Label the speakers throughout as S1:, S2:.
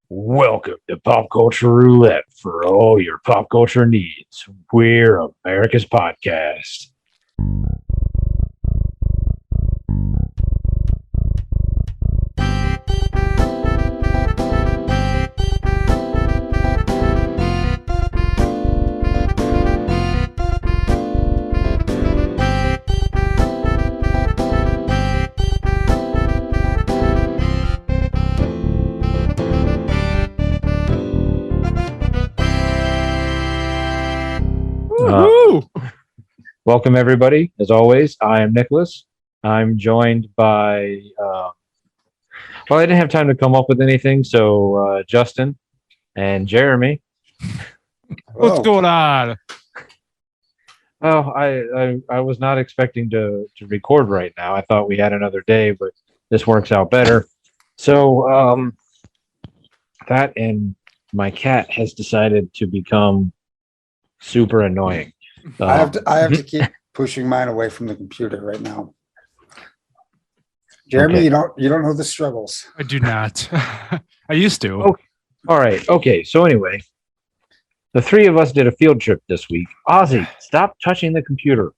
S1: Welcome to Pop Culture Roulette for all your pop culture needs. We're America's podcast. Welcome, everybody. As always, I am Nicholas. I'm joined by, I didn't have time to come up with anything, so Justin and Jeremy.
S2: What's going on?
S1: Oh, I was not expecting to record right now. I thought we had another day, but this works out better. So that and my cat has decided to become super annoying.
S2: I have to keep pushing mine away from the computer right now. Jeremy,
S1: Okay.
S2: you don't know the struggles.
S3: I do not. I used to.
S1: Okay. All right. Okay. So anyway, the three of us did a field trip this week. Ozzy, stop touching the computer.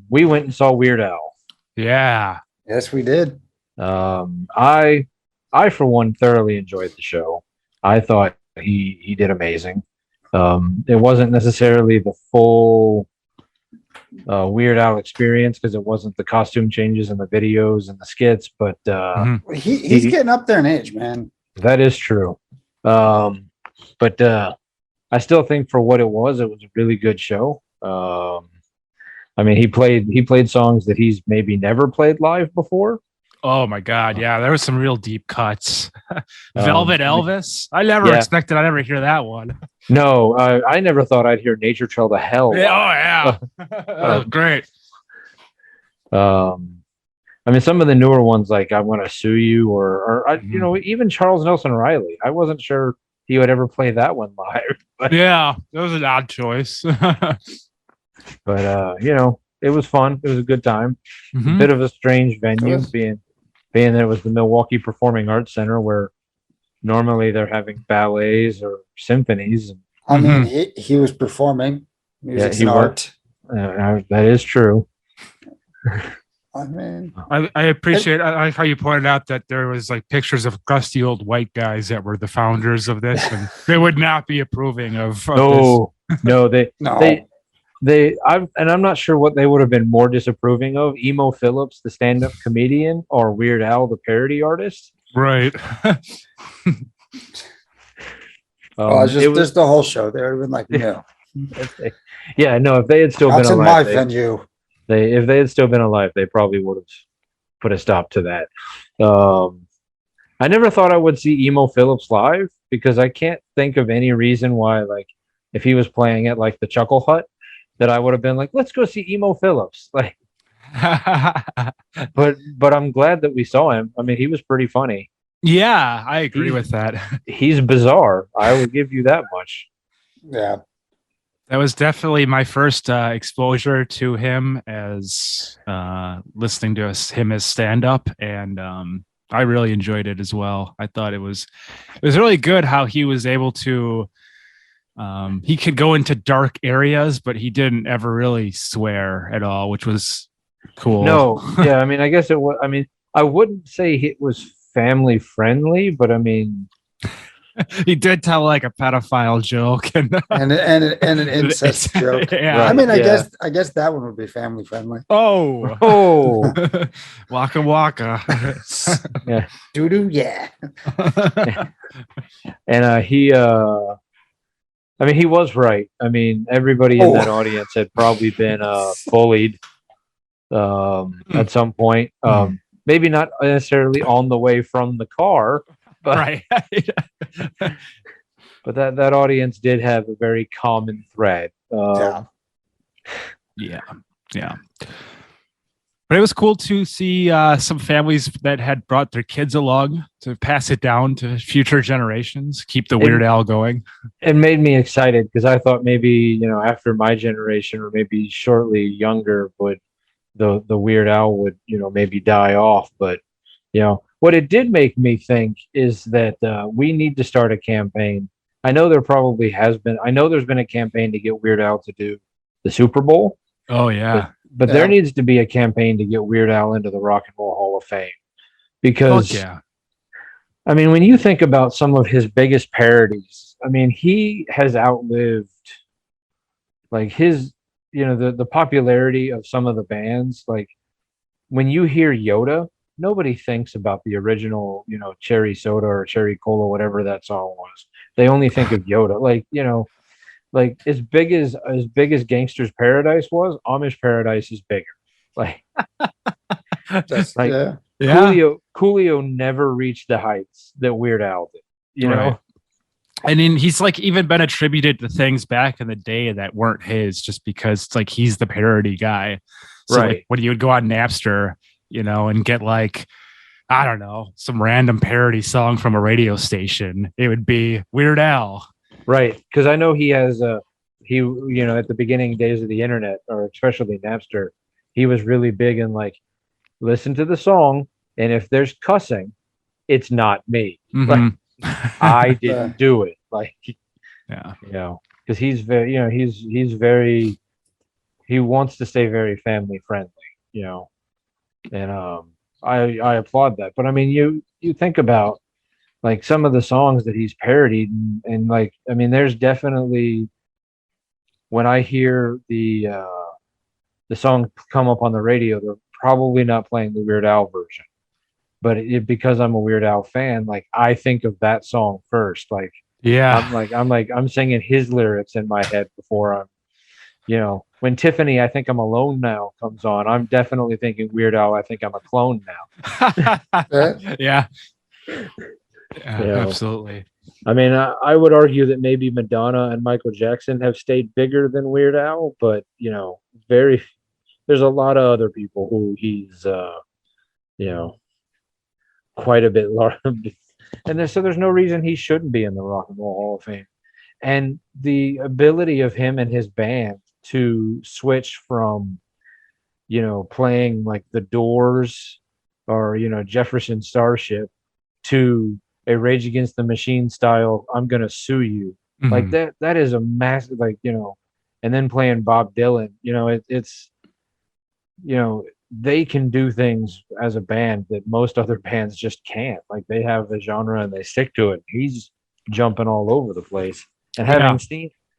S1: We went and saw Weird Al.
S3: Yeah.
S2: Yes, we did.
S1: I for one thoroughly enjoyed the show. I thought he did amazing. It wasn't necessarily the full Weird Al experience because it wasn't the costume changes and the videos and the skits, but
S2: He's getting up there in age, man.
S1: that is true. But I still think for what it was a really good show. I mean, he played songs that he's maybe never played live before.
S3: Oh my God. Yeah. There was some real deep cuts. Velvet Elvis. I never expected I'd ever hear that one.
S1: No, I never thought I'd hear Nature Trail to Hell.
S3: Yeah, oh yeah. That was great.
S1: I mean, some of the newer ones like "I Want to Sue You" or even Charles Nelson Riley. I wasn't sure he would ever play that one live. But,
S3: Yeah. That was an odd choice.
S1: but it was fun. It was a good time.
S3: Mhm.
S1: A bit of a strange venue,
S2: Yes.
S1: being that it was the Milwaukee Performing Arts Center, where normally they're having ballets or symphonies.
S2: I mean, he was performing. Music's
S1: he
S2: an art.
S1: That is true.
S2: I mean,
S3: I appreciate I like how you pointed out that there was like pictures of crusty old white guys that were the founders of this, and they would not be approving of this.
S1: No,
S2: no.
S1: I'm not sure what they would have been more disapproving of: Emo Phillips, the stand-up comedian, or Weird Al, the parody artist.
S3: Right.
S2: It's just the whole show. They would have been like, no.
S1: If they had still
S2: That's
S1: been
S2: in
S1: alive,
S2: my venue.
S1: if they had still been alive, they probably would have put a stop to that. I never thought I would see Emo Phillips live because I can't think of any reason why, like, if he was playing at like the Chuckle Hut, that I would have been like, let's go see Emo Phillips. Like, but I'm glad that we saw him. I mean, he was pretty funny.
S3: Yeah, I agree with that.
S1: He's bizarre. I will give you that much.
S2: Yeah.
S3: That was definitely my first exposure to him as listening to him as stand-up, and I really enjoyed it as well. I thought it was really good how he was able to he could go into dark areas, but he didn't ever really swear at all, which was cool.
S1: No, yeah, I mean, I guess it was. I mean, I wouldn't say it was family friendly, but I mean,
S3: he did tell like a pedophile joke and
S2: an incest joke.
S3: Yeah.
S2: I mean,
S1: Yeah.
S2: I guess that one would be family friendly.
S1: oh,
S3: waka waka.
S1: yeah,
S2: Doo-doo, yeah.
S1: and he I mean, he was right. I mean, everybody in that audience had probably been bullied at some point. Maybe not necessarily on the way from the car, but
S3: Right.
S1: but that audience did have a very common thread.
S2: Yeah.
S3: Yeah. But it was cool to see some families that had brought their kids along to pass it down to future generations, keep the Weird Al going.
S1: It made me excited because I thought maybe, after my generation or maybe shortly younger, would the Weird Al would, maybe die off. But, what it did make me think is that we need to start a campaign. I know there probably has been. I know there's been a campaign to get Weird Al to do the Super Bowl,
S3: Oh
S1: but
S3: yeah.
S1: there
S2: Yeah.
S1: needs to be a campaign to get Weird Al into the Rock and Roll Hall of Fame
S3: Fuck
S1: because
S3: yeah.
S1: I mean, when you think about some of his biggest parodies, I mean, he has outlived like his, the popularity of some of the bands. Like when you hear Yoda, nobody thinks about the original, Cherry Soda or Cherry Cola, whatever that song was. They only think of Yoda. Like as big as Gangster's Paradise was, Amish Paradise is bigger. Like
S2: That's
S1: like
S2: yeah.
S3: Yeah.
S1: Coolio never reached the heights that Weird Al did. You know,
S3: Right. I mean, he's like even been attributed to things back in the day that weren't his, just because it's like he's the parody guy. So
S1: Right.
S3: like when you would go on Napster, and get like, I don't know, some random parody song from a radio station, it would be Weird Al.
S1: Right, because I know he has at the beginning days of the internet, or especially Napster, he was really big in like listen to the song, and if there's cussing, it's not me. Like
S3: Mhm.
S1: I didn't do it. Like
S3: Yeah.
S1: because he's very, he's very, he wants to stay very family friendly. You know, and I applaud that. But I mean, you think about like some of the songs that he's parodied, and like I mean, there's definitely when I hear the song come up on the radio, they're probably not playing the Weird Al version. But because I'm a Weird Al fan, like I think of that song first. Like
S3: Yeah.
S1: I'm singing his lyrics in my head before when Tiffany, I think I'm alone now comes on, I'm definitely thinking Weird Al, I think I'm a clone now.
S3: Yeah.
S1: You know,
S3: Absolutely.
S1: I mean, I would argue that maybe Madonna and Michael Jackson have stayed bigger than Weird Al, but very there's a lot of other people who he's you know quite a bit large, and there's no reason he shouldn't be in the Rock and Roll Hall of Fame. And the ability of him and his band to switch from playing like the Doors or Jefferson Starship to a Rage Against the Machine style I'm gonna sue you, like
S3: Mhm.
S1: that is a massive, and then playing Bob Dylan, it's they can do things as a band that most other bands just can't. Like they have a genre and they stick to it. He's jumping all over the place. And
S3: Yeah.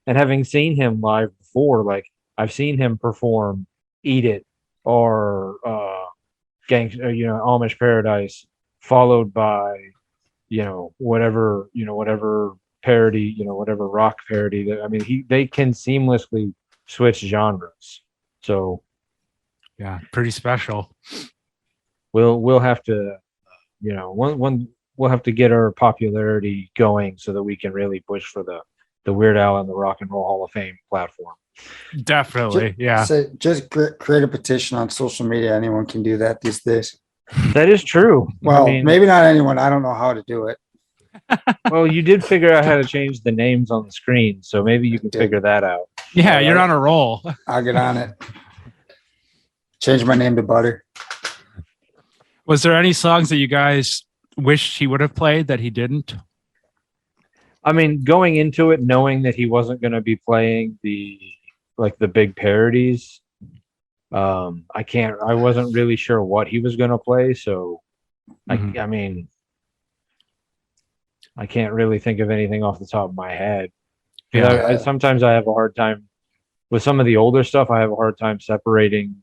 S1: having seen him live before, like I've seen him perform Eat It or Amish Paradise, followed by whatever parody, whatever rock parody that I mean they can seamlessly switch genres. So
S3: Yeah. Pretty special.
S1: we'll have to one we'll have to get our popularity going so that we can really push for the Weird Al and the Rock and Roll Hall of Fame platform.
S3: Definitely. Yeah.
S2: Just create a petition on social media. Anyone can do that these days.
S1: That is true.
S2: Well,
S1: I mean,
S2: maybe not anyone. I don't know how to do it.
S1: well, you did figure out how to change the names on the screen, so maybe you can
S2: did.
S1: figure that out.
S3: Yeah. You're on a roll.
S2: I'll get on it. Change my name to Butter.
S3: Was there any songs that you guys wished he would have played that he didn't?
S1: I mean, going into it, knowing that he wasn't going to be playing the big parodies, I wasn't really sure what he was going to play. So,
S3: Mhm.
S1: I mean, I can't really think of anything off the top of my head.
S3: Yeah.
S1: Sometimes I have a hard time with some of the older stuff. I have a hard time separating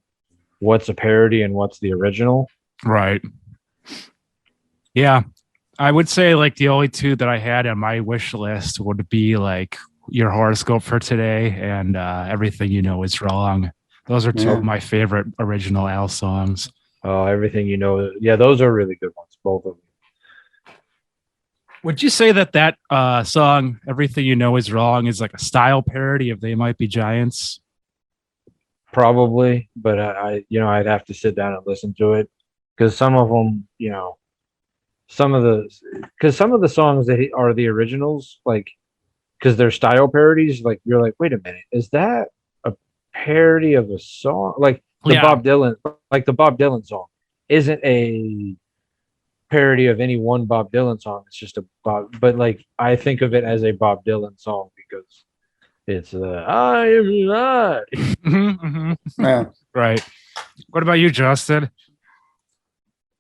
S1: what's a parody and what's the original.
S3: Right. Yeah. I would say like the only two that I had on my wish list would be like Your Horoscope for Today and Everything You Know Is Wrong. Those are two of my favorite original Al songs.
S1: Oh, Everything You Know. Yeah, those are really good ones, both of them.
S3: Would you say that song, Everything You Know Is Wrong, is like a style parody of They Might Be Giants?
S1: Probably, but I'd have to sit down and listen to it because some of them, some of the songs that are the originals, like because they're style parodies, like you're like, wait a minute, is that a parody of a song? Like the Bob Dylan song isn't parody of any one Bob Dylan song. It's just a Bob, but like I think of it as a Bob Dylan song because it's I am not.
S3: Mhm, mhm.
S2: Yeah.
S3: Right. What about you, Justin?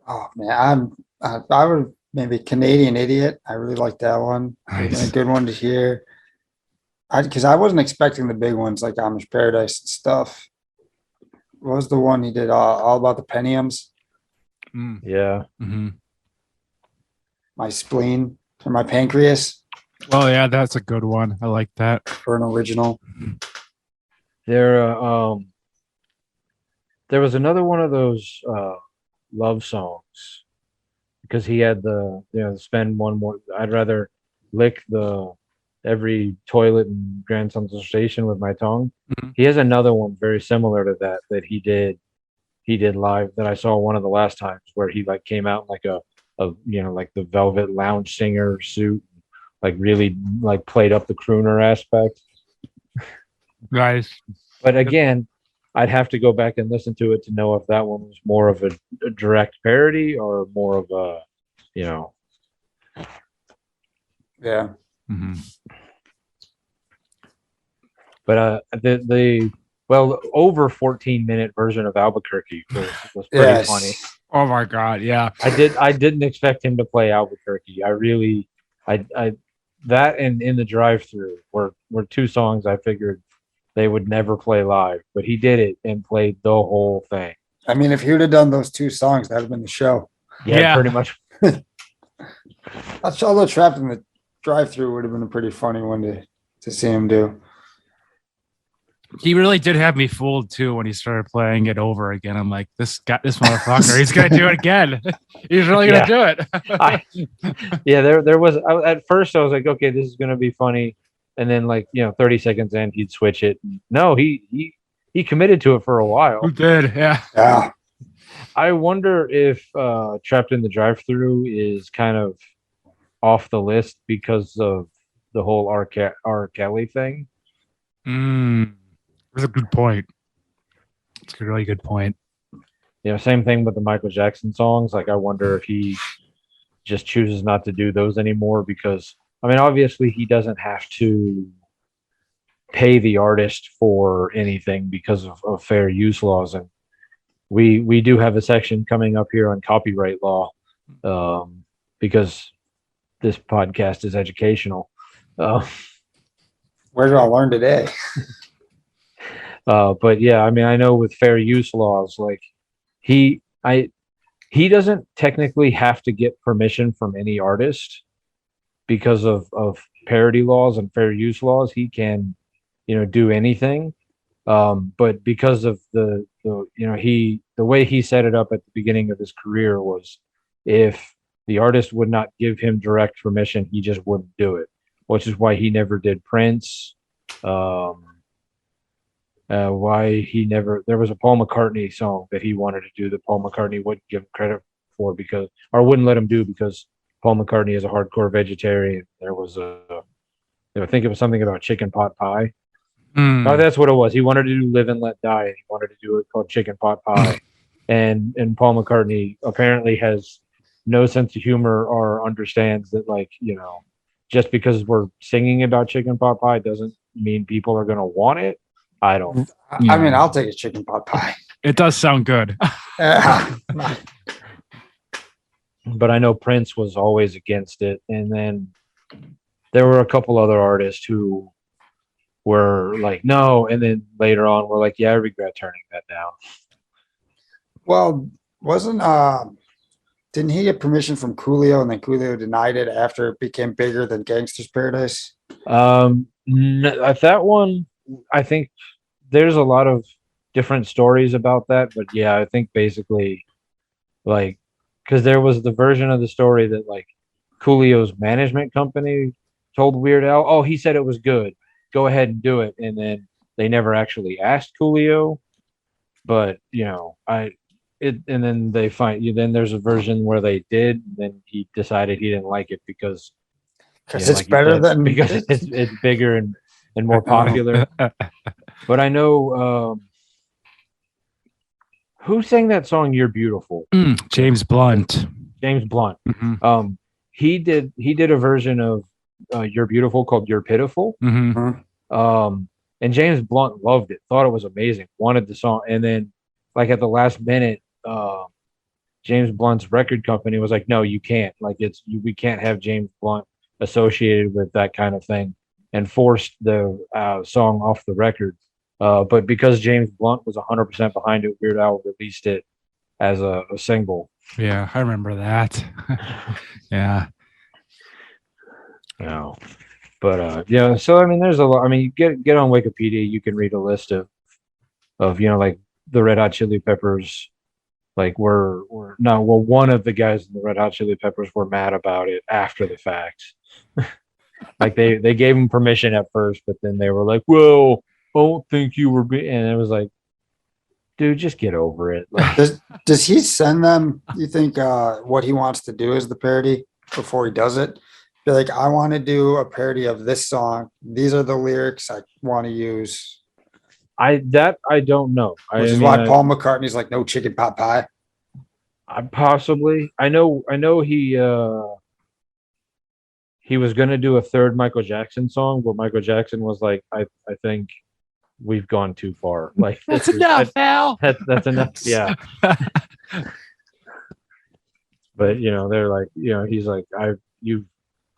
S2: Oh man, I would maybe Canadian Idiot. I really like that one. It's
S3: Nice.
S2: a good one to hear. Because I wasn't expecting the big ones like Amish Paradise and stuff. What was the one he did? All about the Pentiums,
S3: Mm,
S1: Yeah,
S3: mhm.
S2: my spleen or my pancreas
S3: Well, yeah, that's a good one. I like that.
S2: for an original.
S1: there. There was another one of those love songs because he had spend one more. I'd rather lick the every toilet in Grand Central Station with my tongue.
S3: Mhm.
S1: He has another one very similar to that that he did live that I saw one of the last times where he like came out in like a like the velvet lounge singer suit, like really like played up the crooner aspect.
S3: Nice.
S1: But again, I'd have to go back and listen to it to know if that one was more of a direct parody or more of a, you know,
S2: Yeah.
S3: Mhm.
S1: but the well over 14-minute version of Albuquerque was pretty
S2: Yes.
S1: funny.
S3: Oh my God. Yeah.
S1: I didn't expect him to play Albuquerque. I really I that and In the Drive-Through were two songs I figured they would never play live, but he did it and played the whole thing.
S2: I mean, if he would have done those two songs, that'd have been the show.
S1: Yeah,
S3: Yeah.
S1: pretty much.
S2: Although Trapped in the Drive-Through would have been a pretty funny one to see him do.
S3: He really did have me fooled too when he started playing it over again. I'm like, this motherfucker, he's gonna do it again. He's really gonna do it.
S1: Yeah, there was at first I was like, okay, this is gonna be funny, and then like 30 seconds in, he'd switch it. No, he committed to it for a while.
S3: Who did? Yeah.
S2: Yeah.
S1: I wonder if Trapped in the Drive-Through is kind of off the list because of the whole R. Kelly thing.
S3: That's a good point. It's a really good point.
S1: Same thing with the Michael Jackson songs. Like, I wonder if he just chooses not to do those anymore because, I mean, obviously he doesn't have to pay the artist for anything because of fair use laws, and we do have a section coming up here on copyright law, because this podcast is educational.
S2: Where did I learn today?
S1: But yeah, I mean, I know with fair use laws, like he doesn't technically have to get permission from any artist because of parody laws and fair use laws. He can, do anything. But because of the way he set it up at the beginning of his career was if the artist would not give him direct permission, he just wouldn't do it, which is why he never did Prince. Why he never there was a Paul McCartney song that he wanted to do that Paul McCartney wouldn't give him credit for because or wouldn't let him do because Paul McCartney is a hardcore vegetarian. There was I think it was something about chicken pot pie. Oh, that's what it was. He wanted to do Live and Let Die, and he wanted to do it called Chicken Pot Pie. and Paul McCartney apparently has no sense of humor or understands that, like, just because we're singing about chicken pot pie doesn't mean people are going to want it. I don't.
S2: I mean, I'll take a chicken pot pie.
S3: It does sound good.
S1: But I know Prince was always against it. And then there were a couple other artists who were like, no. And then later on, we're like, yeah, I regret turning that down.
S2: Well, didn't he get permission from Coolio and then Coolio denied it after it became bigger than Gangster's Paradise?
S1: That one, I think there's a lot of different stories about that. But yeah, I think basically, like, because there was the version of the story that, like, Coolio's management company told Weird Al, oh, he said it was good. Go ahead and do it. And then they never actually asked Coolio. But, and then they then there's a version where they did, and then he decided he didn't like it because
S2: it's like better than
S1: because it's bigger and more popular. But I know who sang that song "You're Beautiful."
S3: James Blunt.
S1: James Blunt.
S3: Mhm.
S1: He did a version of "You're Beautiful" called "You're Pitiful."
S3: Mhm.
S1: And James Blunt loved it, thought it was amazing, wanted the song, and then like at the last minute, James Blunt's record company was like, "No, you can't. Like we can't have James Blunt associated with that kind of thing," and forced the song off the record. But because James Blunt was 100% behind it, Weird Al released it as a single.
S3: Yeah, I remember that. Yeah.
S1: No, but yeah. So I mean, there's a lot. I mean, you get on Wikipedia, you can read a list of like the Red Hot Chili Peppers. Like we're no, well, one of the guys in the Red Hot Chili Peppers were mad about it after the fact. Like they gave him permission at first, but then they were like, "Well, I don't think you were," and it was like, dude, just get over it. Like,
S2: Does he send them, you think, what he wants to do is the parody before he does it? Be like, I want to do a parody of this song. These are the lyrics I want to use.
S1: I don't know.
S2: Which
S1: I
S2: is
S1: mean,
S2: why Paul McCartney's like, no chicken pot pie.
S1: I possibly I know he was gonna do a third Michael Jackson song, but Michael Jackson was like, I think we've gone too far. Like
S3: That's
S1: this is
S3: enough, Al.
S1: that's enough. Yeah. But they're like, he's like,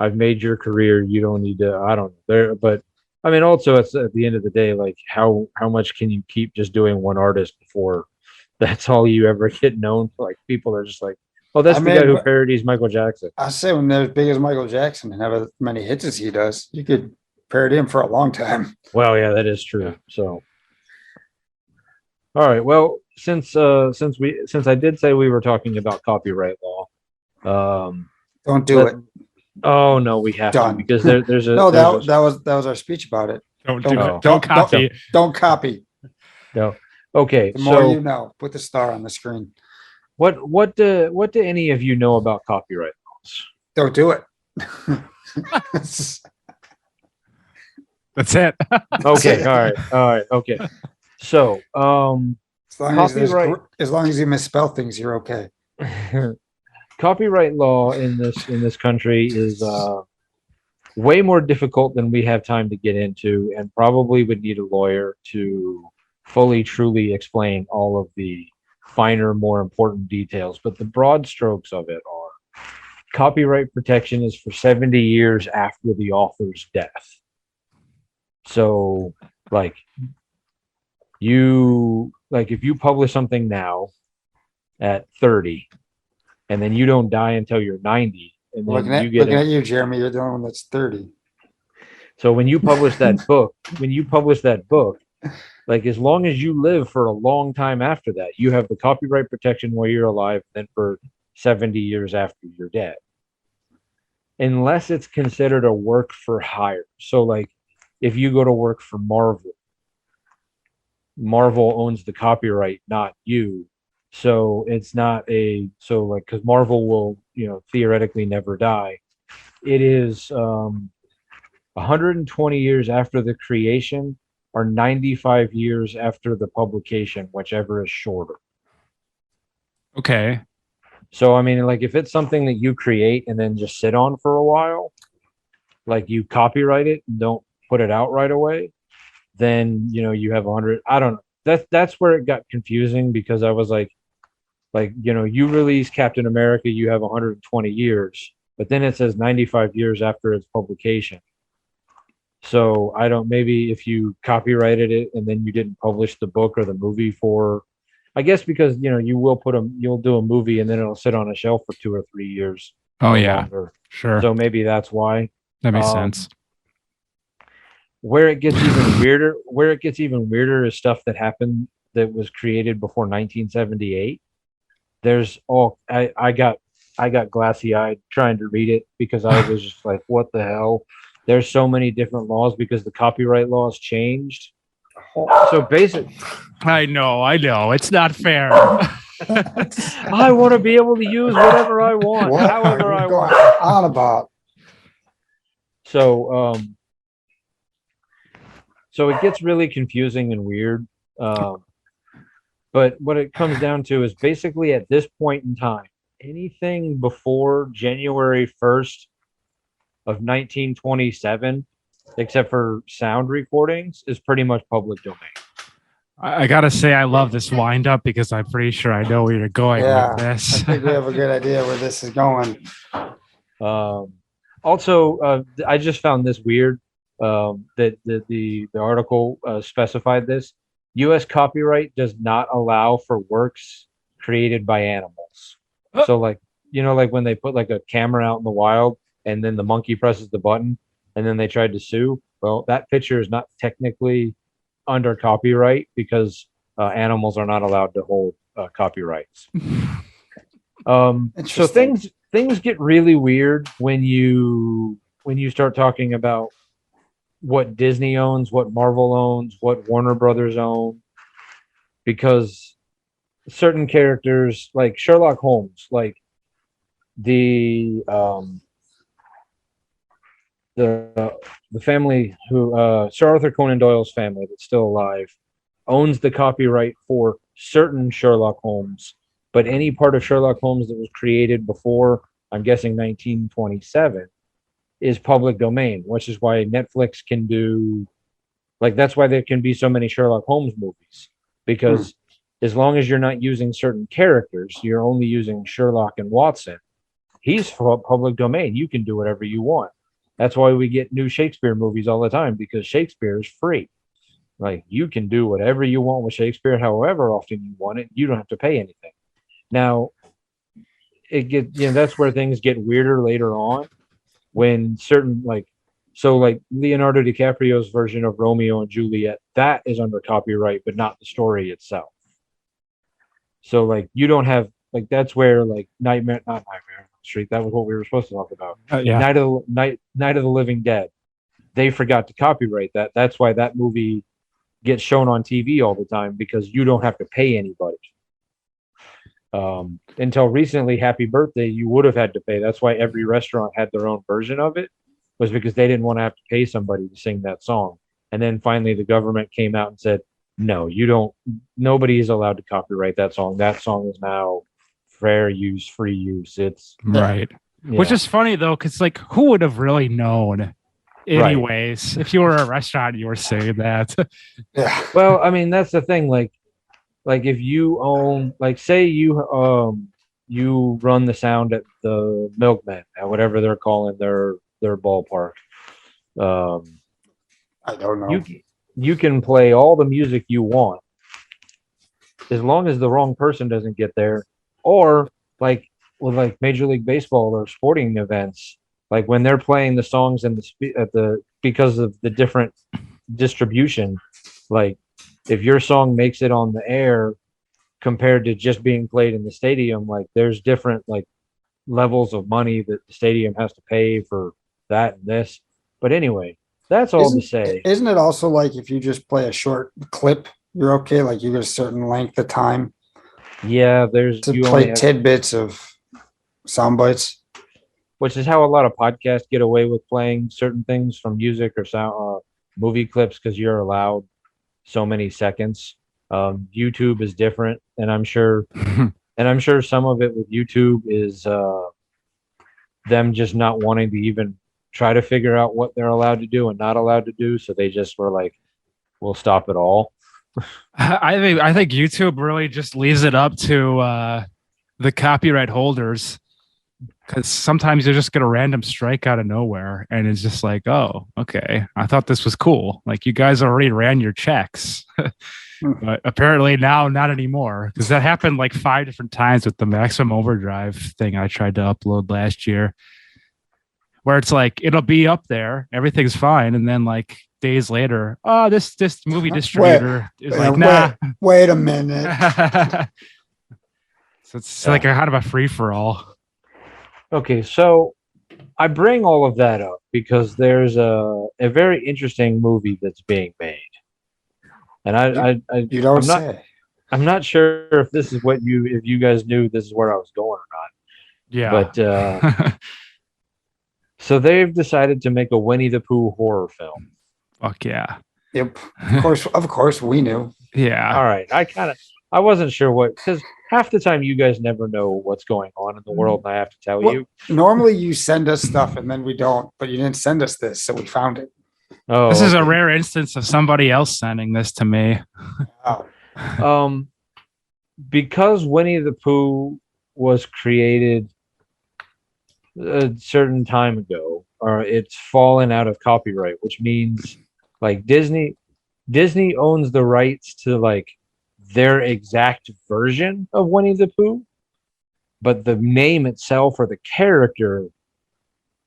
S1: I've made your career. You don't need to. I don't know. There, but I mean, also, it's at the end of the day, like how much can you keep just doing one artist before that's all you ever get known for? Like people are just like, oh, that's
S2: I
S1: the guy
S2: mean,
S1: who parodies Michael Jackson.
S2: I say when they're as big as Michael Jackson and have as many hits as he does, you could parody him for a long time.
S1: Well, yeah, that is true.
S3: Yeah.
S1: So, all right. Well, since I did say we were talking about copyright law,
S2: Don't do
S1: let-
S2: it.
S1: oh no, we have to
S2: Done.
S1: because there's a
S2: No,
S1: there's
S2: that was our speech about it.
S3: Don't
S2: Don't-
S3: do
S1: Oh.
S3: it. Don't copy.
S2: Don't copy.
S1: no. Okay,
S2: The more
S1: so
S2: you know. Put the star on the screen.
S1: what do any of you know about copyright laws?
S2: Don't do it.
S3: That's it.
S1: Okay, all right, okay. So, Copyright-
S2: as long as you misspell things, you're okay.
S1: copyright law in this country is way more difficult than we have time to get into, and probably would need a lawyer to fully truly explain all of the finer, more important details. But the broad strokes of it are copyright protection is for 70 years after the author's death. So, like, if you publish something now at 30 and then you don't die until you're 90 and then you get
S2: Looking at you, Jeremy, you're the only one that's 30.
S1: so when you publish that book, like as long as you live for a long time after that, you have the copyright protection while you're alive, then for 70 years after you're dead, unless it's considered a work for hire. So like if you go to work for Marvel owns the copyright, not you. So it's not because Marvel will, theoretically never die. It is 120 years after the creation or 95 years after the publication, whichever is shorter.
S3: Okay.
S1: So I mean, like if it's something that you create and then just sit on for a while, like you copyright it and don't put it out right away, then you have 100. I don't know. That's where it got confusing because I was like you release Captain America, you have 120 years, but then it says 95 years after its publication. So I don't. Maybe if you copyrighted it and then you didn't publish the book or the movie for, I guess because you'll do a movie and then it'll sit on a shelf for 2 or 3 years.
S3: Oh
S1: or
S3: yeah.
S1: longer.
S3: Sure.
S1: So maybe that's why.
S3: That makes
S1: um,
S3: sense.
S1: Where it gets even weirder is stuff that happened that was created before 1978. I got glassy eyed trying to read it because I was just like, what the hell? There's so many different laws because the copyright laws changed. So basically,
S3: I know. It's not fair.
S1: I want to be able to use whatever I want,
S2: What
S1: however
S2: are
S1: I
S2: you going
S1: want.
S2: on about?
S1: So it gets really confusing and weird. But what it comes down to is basically at this point in time, anything before January 1st of 1927, except for sound recordings, is pretty much public domain.
S3: I gotta say, I love this wind up because I'm pretty sure I know where you're going
S2: Yeah,
S3: with
S2: I
S3: this.
S2: think we have a good idea where this is going.
S1: Also, I just found this weird, that the article specified this. U.S. copyright does not allow for works created by animals. So, like, like when they put like a camera out in the wild and then the monkey presses the button and then they tried to sue. Well, that picture is not technically under copyright because animals are not allowed to hold copyrights. So
S2: Interesting.
S1: things get really weird when you start talking about what Disney owns, what Marvel owns, what Warner Brothers own, because certain characters like Sherlock Holmes, like the the family who Sir Arthur Conan Doyle's family that's still alive owns the copyright for certain Sherlock Holmes, but any part of Sherlock Holmes that was created before, I'm guessing 1927, is public domain, which is why Netflix can do, like, that's why there can be so many Sherlock Holmes movies, because as long as you're not using certain characters, you're only using Sherlock and Watson. He's public domain. You can do whatever you want. That's why we get new Shakespeare movies all the time, because Shakespeare is free. Like, you can do whatever you want with Shakespeare, however often you want it. You don't have to pay anything. Now, that's where things get weirder later on, when certain, like Leonardo DiCaprio's version of Romeo and Juliet, that is under copyright, but not the story itself. So, like, you don't have, like, that's where, like, not Nightmare on Elm Street. That was what we were supposed to talk about.
S3: Yeah.
S1: Night of the Living Dead. They forgot to copyright that. That's why that movie gets shown on TV all the time, because you don't have to pay anybody. Until recently, Happy Birthday, you would have had to pay. That's why every restaurant had their own version of it, was because they didn't want to have to pay somebody to sing that song. And then finally the government came out and said, no, you don't, nobody is allowed to copyright that song. That song is now fair use, free use. It's
S3: Right. Which is funny though, because like, who would have really known anyways, if you were a restaurant, you were saying that.
S2: Yeah.
S1: Well, I mean, that's the thing. Like if you own, like, say you run the sound at the Milkmen, at whatever they're calling their ballpark.
S2: I don't know.
S1: You can play all the music you want, as long as the wrong person doesn't get there. Or like with like Major League Baseball or sporting events, like when they're playing the songs and because of the different distribution, like if your song makes it on the air compared to just being played in the stadium, like there's different like levels of money that the stadium has to pay for that and this. But anyway, that's all to say.
S2: Isn't it also like if you just play a short clip, you're okay? Like you get a certain length of time
S1: Yeah, there's
S2: to play tidbits of sound bites.
S1: Which is how a lot of podcasts get away with playing certain things from music or sound movie clips, because you're allowed so many seconds. YouTube is different, and I'm sure some of it with YouTube is them just not wanting to even try to figure out what they're allowed to do and not allowed to do, so they just were like, we'll stop it all.
S3: I think YouTube really just leaves it up to the copyright holders, because sometimes you just get a random strike out of nowhere and it's just like, oh, okay, I thought this was cool. Like, you guys already ran your checks. But apparently now not anymore, because that happened like 5 different times with the Maximum Overdrive thing I tried to upload last year, where it's like it'll be up there, everything's fine, and then like days later, oh, this movie distributor is like, nah.
S2: Wait a minute.
S3: So it's like a kind of a free for all.
S1: Okay, so I bring all of that up because there's a very interesting movie that's being made. And
S2: You don't say.
S1: I'm not sure if this is if you guys knew this is where I was going or not.
S3: Yeah.
S1: But so they've decided to make a Winnie the Pooh horror film.
S3: Fuck yeah.
S2: Yep. Of course we knew.
S3: Yeah.
S1: All right. I wasn't sure because half the time you guys never know what's going on in the world, and I have to tell
S2: Well,
S1: you.
S2: normally you send us stuff and then we don't, but you didn't send us this, so we found it.
S1: Oh,
S3: This is a
S1: okay.
S3: rare instance of somebody else sending this to me.
S2: Oh,
S1: Because Winnie the Pooh was created a certain time ago, or it's fallen out of copyright, which means like Disney owns the rights to like their exact version of Winnie the Pooh, but the name itself or the character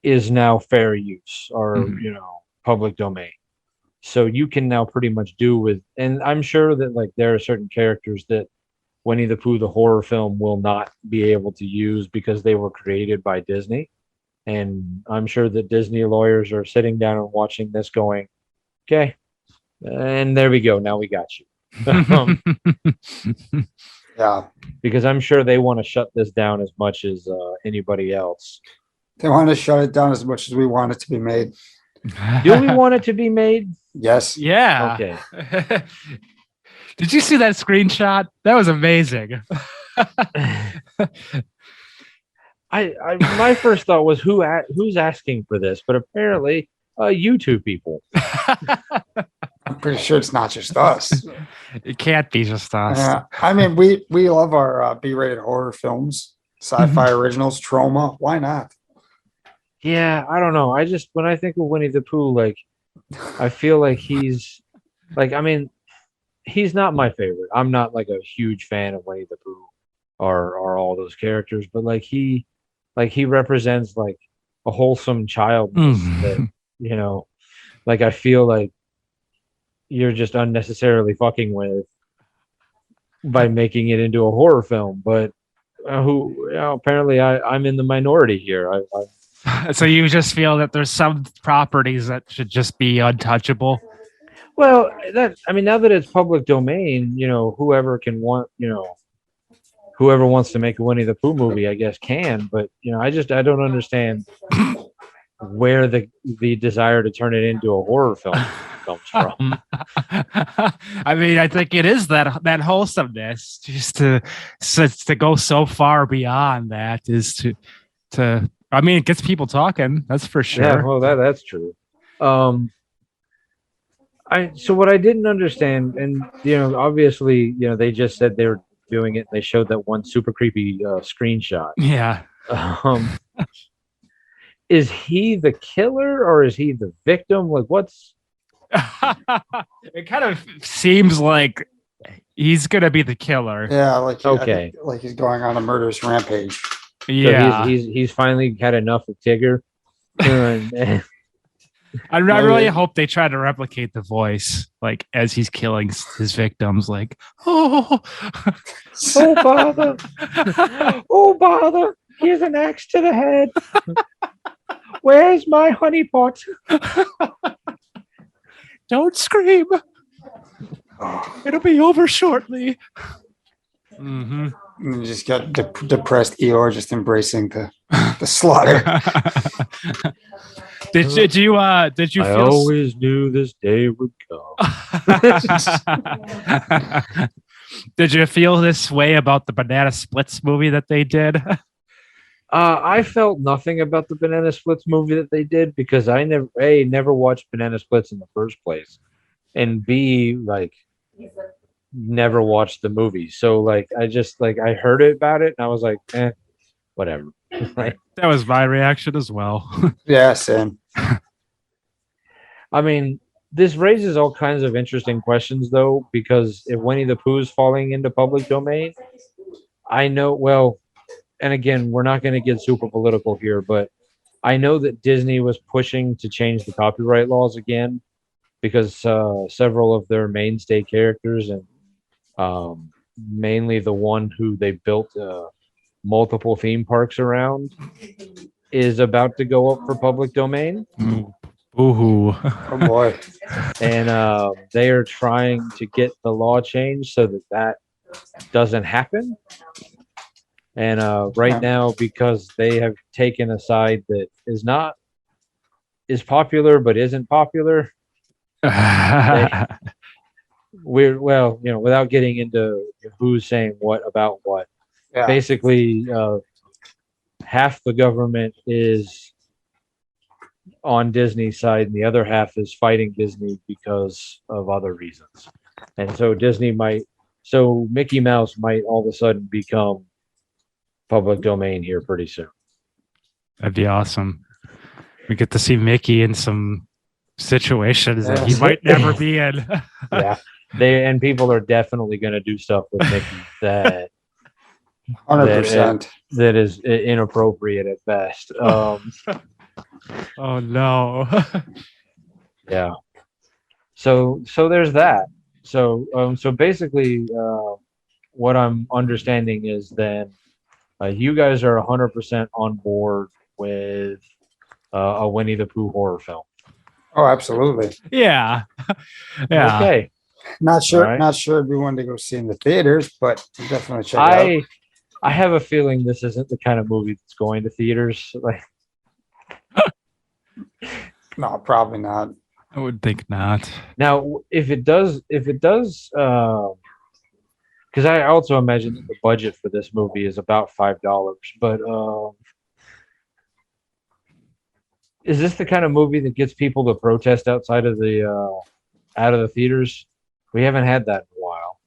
S1: is now fair use or
S3: Mhm.
S1: public domain. So you can now pretty much do with, and I'm sure that like there are certain characters that Winnie the Pooh, the horror film, will not be able to use because they were created by Disney. And I'm sure that Disney lawyers are sitting down and watching this going, okay, and there we go. Now we got you.
S2: yeah.
S1: Because I'm sure they want to shut this down as much as anybody else.
S2: They want to shut it down as much as we want it to be made.
S1: Do we want it to be made?
S2: Yes.
S3: Yeah.
S1: Okay.
S3: Did you see that screenshot? That was amazing.
S1: My first thought was who's asking for this, but apparently you two people.
S2: I'm pretty sure it's not just us.
S3: It can't be just us.
S2: Yeah. I mean, we love our B-rated horror films, sci-fi originals, Trauma. Why not?
S1: Yeah, I don't know. I just when I think of Winnie the Pooh, like I feel like he's like I mean, he's not my favorite. I'm not like a huge fan of Winnie the Pooh or all those characters, but like he represents like a wholesome child that like I feel like you're just unnecessarily fucking with by making it into a horror film. But apparently I'm in the minority here.
S3: So you just feel that there's some properties that should just be untouchable.
S1: Well, now that it's public domain, whoever wants to make a Winnie the Pooh movie, I guess can. But I don't understand where the desire to turn it into a horror film comes from.
S3: I mean, I think it is that wholesomeness just to go so far beyond that is to. I mean, it gets people talking. That's for sure.
S1: Yeah, well, that's true. So what I didn't understand, and obviously, they just said they were doing it. They showed that one super creepy screenshot.
S3: Yeah.
S1: Is he the killer or is he the victim? Like, what's?
S3: It kind of seems like he's gonna be the killer.
S2: Yeah, like
S1: okay,
S2: like he's going on a murderous rampage.
S3: Yeah,
S1: so he's finally had enough of Tigger.
S3: I really hope they try to replicate the voice, like as he's killing his victims, like oh
S1: bother, oh bother, here's an axe to the head. Where's my honey pot?
S3: Don't scream. It'll be over shortly. Mm-hmm.
S2: You just got depressed Eeyore just embracing the slaughter.
S3: Did you
S1: I
S3: feel
S1: always knew this day would come.
S3: Did you feel this way about the Banana Splits movie that they did?
S1: I felt nothing about the Banana Splits movie that they did because I never watched Banana Splits in the first place, and B, like never watched the movie. So like I just like I heard about it and I was like, whatever.
S3: That was my reaction as well.
S2: Yeah, same.
S1: I mean, this raises all kinds of interesting questions though, because if Winnie the Pooh is falling into public domain, I know well. And again, we're not going to get super political here, but I know that Disney was pushing to change the copyright laws again because several of their mainstay characters and mainly the one who they built multiple theme parks around is about to go up for public domain.
S3: Ooh.
S2: Oh boy.
S1: And they are trying to get the law changed so that doesn't happen. And right now, because they have taken a side that is popular but isn't popular, without getting into who's saying what about what,
S2: Yeah.
S1: basically, half the government is on Disney's side, and the other half is fighting Disney because of other reasons. And so Mickey Mouse might all of a sudden become public domain here pretty soon.
S3: That'd be awesome. We get to see Mickey in some situations that he
S2: Yes.
S3: might never be in.
S1: Yeah, people are definitely going to do stuff with Mickey that
S2: 100%.
S1: that is inappropriate at best.
S3: Oh no.
S1: Yeah. So there's that. So basically, what I'm understanding is then you guys are 100% on board with a Winnie the Pooh horror film.
S2: Oh, absolutely.
S3: Yeah. Yeah.
S1: Okay.
S2: Not sure.
S1: All right.
S2: Not sure it'd be one to go see in the theaters, but definitely check it out.
S1: I have a feeling this isn't the kind of movie that's going to theaters. Like,
S2: No, probably not.
S3: I would think not.
S1: now, if it does, because I also imagine that the budget for this movie is about $5, but is this the kind of movie that gets people to protest outside of the theaters? We haven't had that in a while.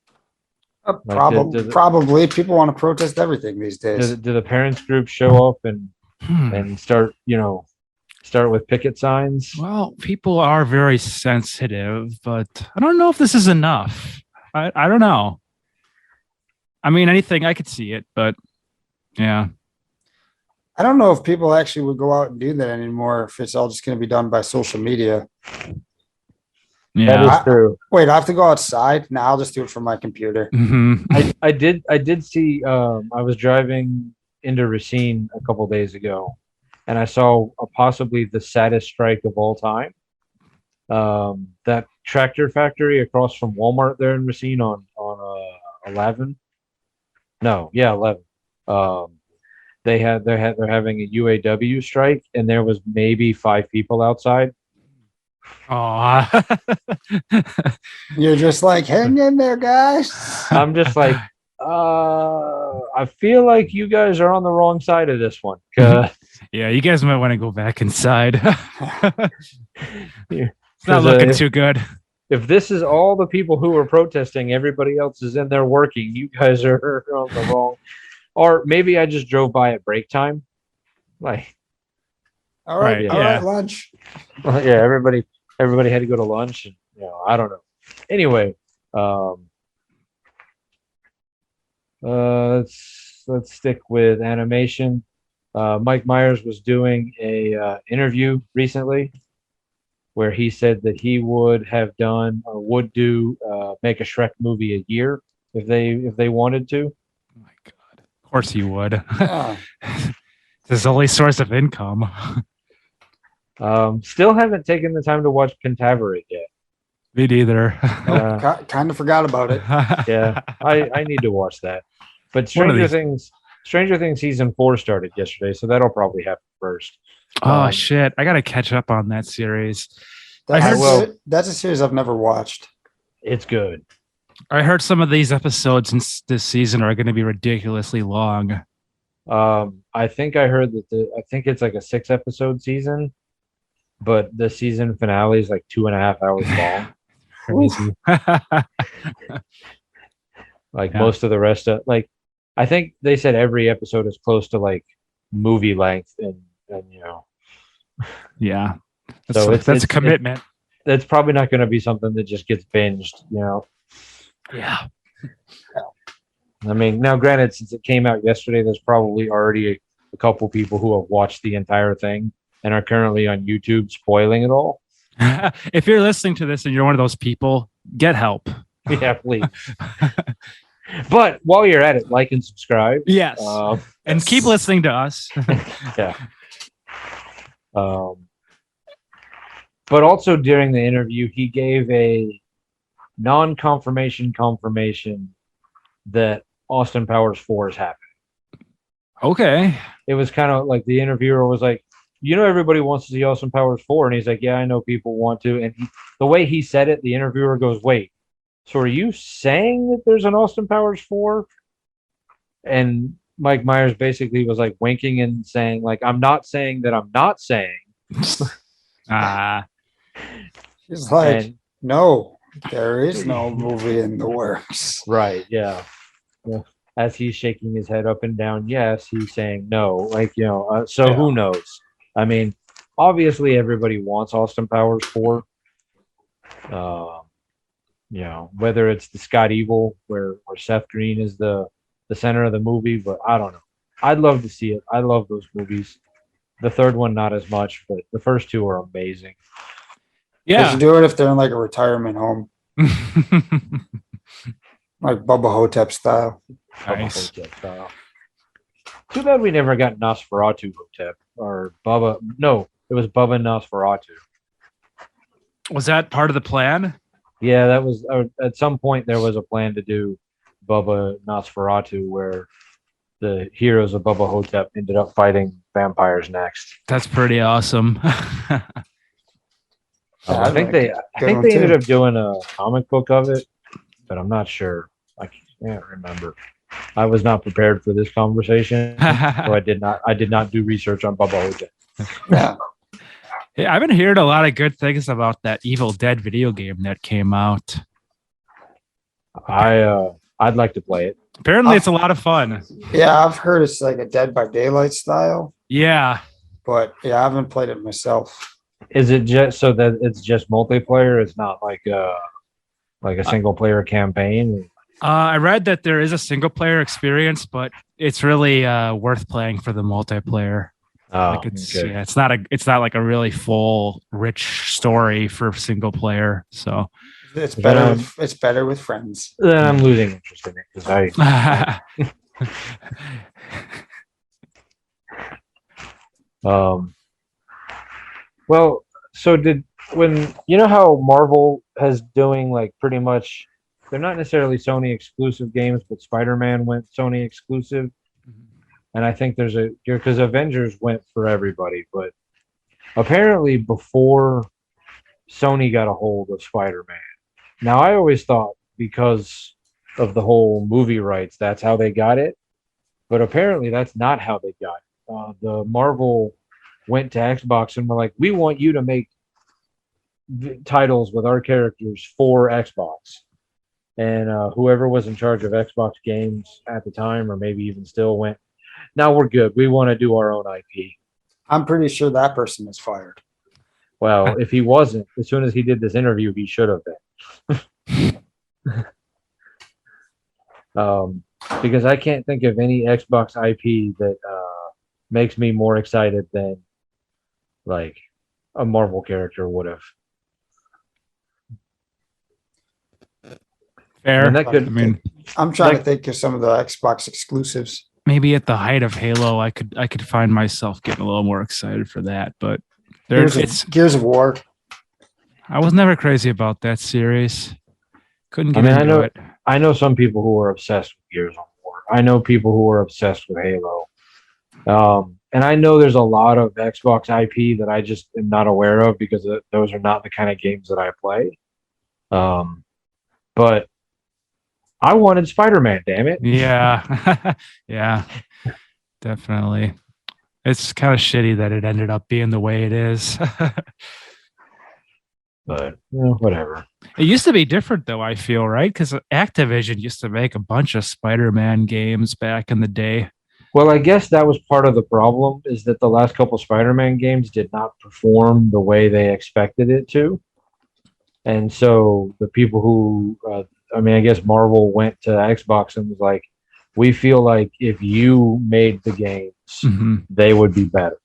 S2: Probably people want to protest everything these days.
S1: Do the parents group show up and start with picket signs?
S3: Well, people are very sensitive, but I don't know if this is enough. I don't know. I mean, anything, I could see it, but yeah.
S2: I don't know if people actually would go out and do that anymore, if it's all just going to be done by social media.
S3: Yeah.
S1: That is true.
S2: Wait, I have to go outside? Now I'll just do it from my computer.
S3: Mhm.
S1: I did see, I was driving into Racine a couple days ago, and I saw possibly the saddest strike of all time. That tractor factory across from Walmart there in Racine on 11. No, yeah, 11. They're having a UAW strike, and there was maybe 5 people outside.
S3: Aw.
S2: You're just like, hang in there, guys.
S1: I'm just like, I feel like you guys are on the wrong side of this one.
S3: Yeah, you guys might want to go back inside. It's not looking too good.
S1: If this is all the people who are protesting, everybody else is in there working. You guys are on the wrong. Or maybe I just drove by at break time. Like,
S2: All right,
S3: Right,
S2: all
S3: yeah.
S2: right, lunch.
S1: yeah, everybody had to go to lunch, and I don't know. Anyway, let's stick with animation. Mike Myers was doing a interview recently where he said that he would have done or would do make a Shrek movie a year if they wanted to.
S3: Oh my God. Of course you would.
S2: Yeah.
S3: It's his only source of income.
S1: Still haven't taken the time to watch Pentaveret yet.
S3: Me neither.
S2: Kind of forgot about it.
S1: Yeah, I need to watch that. But
S3: One of
S1: Stranger Things season 4 started yesterday, so that'll probably happen first.
S3: Oh shit! I gotta catch up on that series.
S2: That's a series I've never watched.
S1: It's good.
S3: I heard some of these episodes this season are going to be ridiculously long.
S1: I think I heard that I think it's like a 6-episode season, but the season finale is like 2.5 hours long.
S3: Crazy.
S1: Like
S3: Yeah.
S1: most of the rest of I think they said every episode is close to like movie length, and
S3: Yeah,
S1: So
S3: that's a commitment.
S1: that's probably not going to be something that just gets binged.
S3: Yeah.
S1: I mean, now granted, since it came out yesterday, there's probably already a couple people who have watched the entire thing and are currently on YouTube spoiling it all.
S3: If you're listening to this and you're one of those people, get help.
S1: Yeah, please. But while you're at it, like and subscribe.
S3: Yes. And keep listening to us.
S1: Yeah. But also during the interview, he gave a non-confirmation confirmation that Austin Powers 4 is happening.
S3: Okay.
S1: It was kind of like the interviewer was like, everybody wants to see Austin Powers 4. And he's like, yeah, I know people want to. And the way he said it, the interviewer goes, wait, So are you saying that there's an Austin Powers 4? And Mike Myers basically was like winking and saying, like, I'm not saying that I'm not saying.
S3: Ah,
S2: He's like,
S1: And
S2: no, there is no movie in the works.
S1: right, yeah. Yeah. As he's shaking his head up and down, yes, he's saying no. Like, so
S3: Yeah.
S1: who knows? I mean, obviously everybody wants Austin Powers 4. Whether it's the Scott Evil where Seth Green is the center of the movie, but I don't know. I'd love to see it. I love those movies. The third one, not as much, but the first two are amazing.
S2: They
S3: yeah.
S2: should do it if they're in like a retirement home, like Bubba Hotep style.
S3: Nice.
S1: Bubba Hotep style. Too bad we never got Nosferatu Hotep or Bubba. No, it was Bubba Nosferatu.
S3: Was that part of the plan?
S1: Yeah, that was at some point there was a plan to do Bubba Nosferatu where the heroes of Bubba Hotep ended up fighting vampires next.
S3: That's pretty awesome.
S1: I think they ended up doing a comic book of it, but I'm not sure. I can't remember. I was not prepared for this conversation, so I did not do research on Bubba Hotep.
S2: Yeah.
S3: Yeah, I've been hearing a lot of good things about that Evil Dead video game that came out.
S1: I'd like to play it.
S3: Apparently, it's a lot of fun.
S2: Yeah, I've heard it's like a Dead by Daylight style,
S3: Yeah.
S2: but yeah, I haven't played it myself.
S1: Is it just so that it's just multiplayer? It's not like a single player campaign.
S3: I read that there is a single player experience, but it's really worth playing for the multiplayer.
S1: Oh,
S3: Yeah, it's not like a really full, rich story for single player. So
S2: It's better. It's better with friends.
S1: Then I'm losing interest in it because Well, so when you know how Marvel has doing like pretty much, they're not necessarily Sony exclusive games, but Spider-Man went Sony exclusive. And I think there's because Avengers went for everybody, but apparently before Sony got a hold of Spider-Man. Now I always thought because of the whole movie rights, that's how they got it. But apparently that's not how they got it. The Marvel went to Xbox and were like, we want you to make titles with our characters for Xbox. And whoever was in charge of Xbox games at the time, or maybe even still, went, now we're good. We want to do our own IP.
S2: I'm pretty sure that person is fired.
S1: Well, if he wasn't, as soon as he did this interview, he should have been. Because I can't think of any Xbox IP that makes me more excited than like a Marvel character would have.
S3: fair.
S1: And that could,
S2: I'm trying to think of some of the Xbox exclusives.
S3: Maybe at the height of Halo, I could find myself getting a little more excited for that. But
S2: Gears of War.
S3: I was never crazy about that series. Couldn't get into it.
S1: I know some people who are obsessed with Gears of War. I know people who are obsessed with Halo. And I know there's a lot of Xbox IP that I just am not aware of because those are not the kind of games that I play. But I wanted Spider-Man, damn it.
S3: Yeah. Yeah, definitely. It's kind of shitty that it ended up being the way it is.
S1: But whatever.
S3: It used to be different, though, I feel, right? Because Activision used to make a bunch of Spider-Man games back in the day.
S1: Well, I guess that was part of the problem, is that the last couple Spider-Man games did not perform the way they expected it to. And so the people who, I guess Marvel went to Xbox and was like, we feel like if you made the games, they would be better.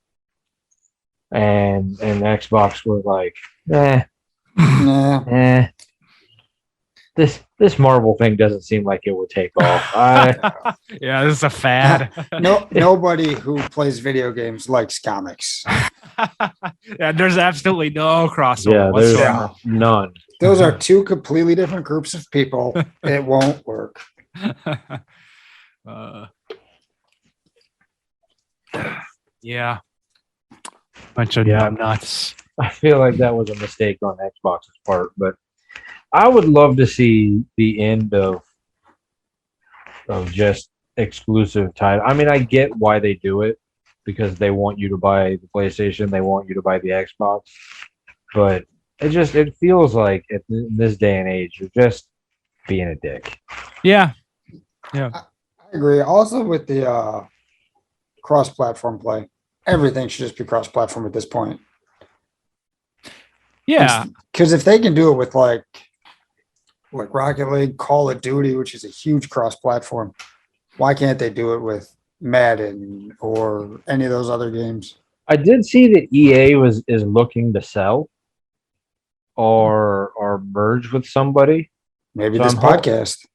S1: And Xbox was like, this Marvel thing doesn't seem like it would take off.
S3: Yeah, this is a fad.
S2: Nobody who plays video games likes comics.
S3: Yeah, there's absolutely no crossover.
S1: Yeah, there's
S3: whatsoever.
S1: none.
S2: Those are two completely different groups of people. It won't work.
S3: Yeah. Bunch of nuts.
S1: I feel like that was a mistake on Xbox's part, but I would love to see the end of just exclusive title. I mean, I get why they do it because they want you to buy the PlayStation, they want you to buy the Xbox, but it feels like in this day and age, you're just being a dick.
S3: Yeah.
S2: I agree. Also with the cross-platform play, everything should just be cross-platform at this point.
S3: Yeah.
S2: Because if they can do it with like Rocket League, Call of Duty, which is a huge cross-platform, why can't they do it with Madden or any of those other games?
S1: I did see that EA is looking to sell or merge with somebody.
S2: Maybe
S1: So
S2: this
S1: I'm hop-
S2: podcast.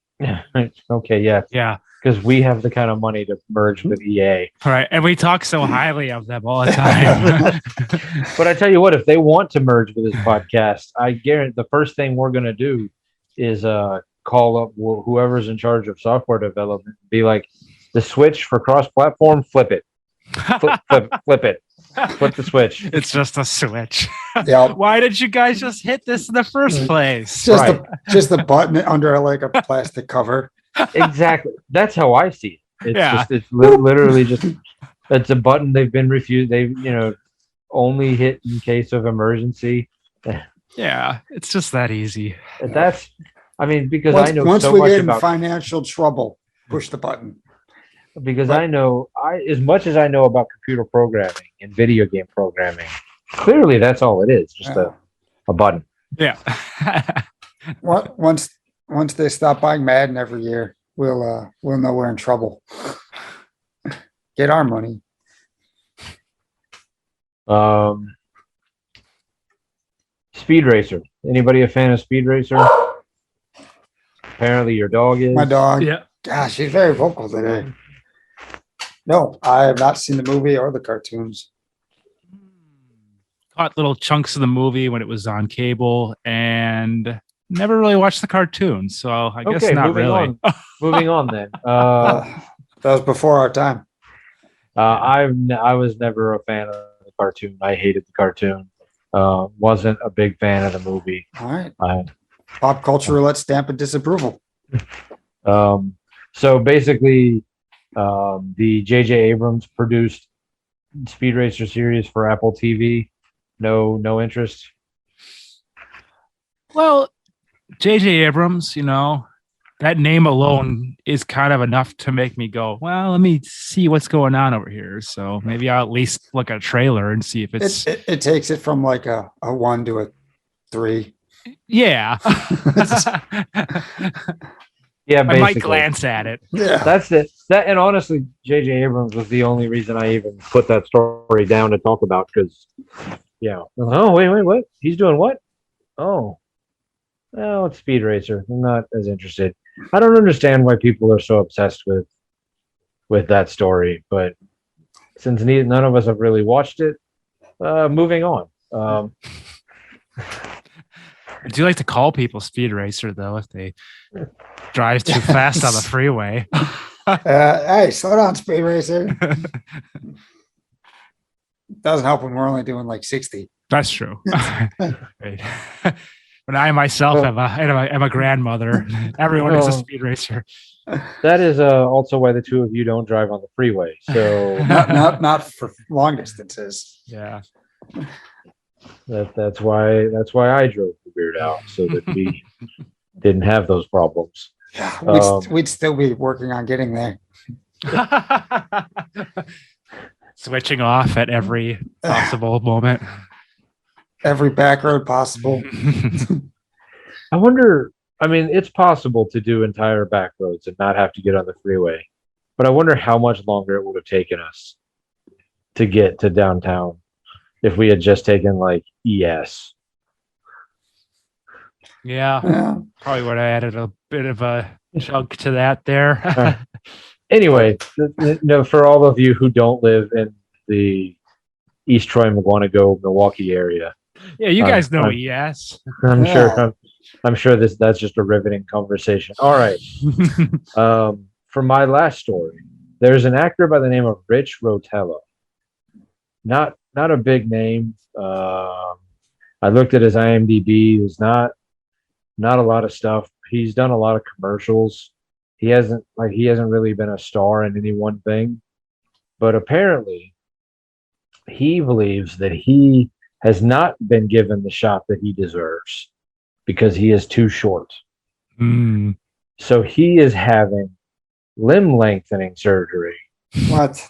S1: Okay, yeah,
S3: Yeah.
S1: because we have the kind of money to merge with EA.
S3: All right. And we talk so highly of them all the time.
S1: But I tell you what, if they want to merge with this podcast, I guarantee the first thing we're going to do is call up whoever's in charge of software development and be like, the switch for cross-platform, flip it. Flip it. Flip the switch.
S3: It's just a switch.
S2: Yeah,
S3: Why did you guys just hit this in the first place?
S2: just
S1: Right.
S2: just the button under like a plastic cover.
S1: Exactly. That's how I see it. It's
S3: Yeah.
S1: just literally just it's a button they've been refused. They've only hit in case of emergency.
S3: Yeah. It's just that easy.
S1: That's I mean because
S2: Once,
S1: I know
S2: once
S1: so
S2: we
S1: much
S2: get in
S1: about
S2: financial trouble, push the button.
S1: because I know as much as I know about computer programming and video game programming. Clearly, that's all it is, just
S2: Yeah.
S1: a button.
S3: Yeah.
S2: Once they stop buying Madden every year, we'll know we're in trouble. Get our money.
S1: Speed Racer. Anybody a fan of Speed Racer? Apparently, your dog is.
S2: My dog.
S3: Yeah.
S2: Gosh, she's very vocal today. No, I have not seen the movie or the cartoons.
S3: Caught little chunks of the movie when it was on cable and never really watched the cartoon. So I guess
S1: Okay,
S3: not
S1: moving
S3: really.
S1: on. Moving on then.
S2: That was before our time.
S1: I was never a fan of the cartoon. I hated the cartoon. Wasn't a big fan of the movie.
S2: All right.
S1: I,
S2: Pop culture, let's stamp of disapproval.
S1: so basically, the J.J. Abrams produced Speed Racer series for Apple TV. No interest.
S3: Well, J.J. Abrams, that name alone is kind of enough to make me go, well, let me see what's going on over here. So maybe I'll at least look at a trailer and see if it's.
S2: It takes it from like a 1 to a 3.
S3: Yeah.
S1: Yeah,
S3: I
S1: basically.
S3: might glance at it.
S2: Yeah.
S1: That's it. That and honestly, J.J. Abrams was the only reason I even put that story down to talk about because, oh wait, what? He's doing what? Oh, it's Speed Racer. I'm not as interested. I don't understand why people are so obsessed with that story, but since none of us have really watched it, moving on.
S3: I do like to call people Speed Racer, though, if they drive too fast on the freeway.
S2: Hey, slow down, Speed Racer. Doesn't help when we're only doing like 60.
S3: That's true. Right. When I myself am a grandmother, everyone is a speed racer.
S1: That is also why the two of you don't drive on the freeway. So
S2: Not for long distances.
S3: Yeah.
S1: that's why I drove the Weird out so that we didn't have those problems.
S2: Yeah, we'd still be working on getting there.
S3: Switching off at every possible moment.
S2: Every back road possible.
S1: I wonder. I mean, it's possible to do entire back roads and not have to get on the freeway, but I wonder how much longer it would have taken us to get to downtown if we had just taken like ES.
S3: Yeah.
S2: Yeah.
S3: Probably would have added a bit of a chunk to that there.
S1: Anyway, for all of you who don't live in the East Troy, McGuanago, Milwaukee area,
S3: Yeah, you guys know ES.
S1: I'm
S2: Yeah.
S1: sure. I'm sure that's just a riveting conversation. All right. For my last story, there's an actor by the name of Rich Rotella. Not a big name. I looked at his IMDb. He's not not a lot of stuff. He's done a lot of commercials. He hasn't really been a star in any one thing, but apparently he believes that he has not been given the shot that he deserves because he is too short.
S3: Mm.
S1: So he is having limb lengthening surgery
S2: What?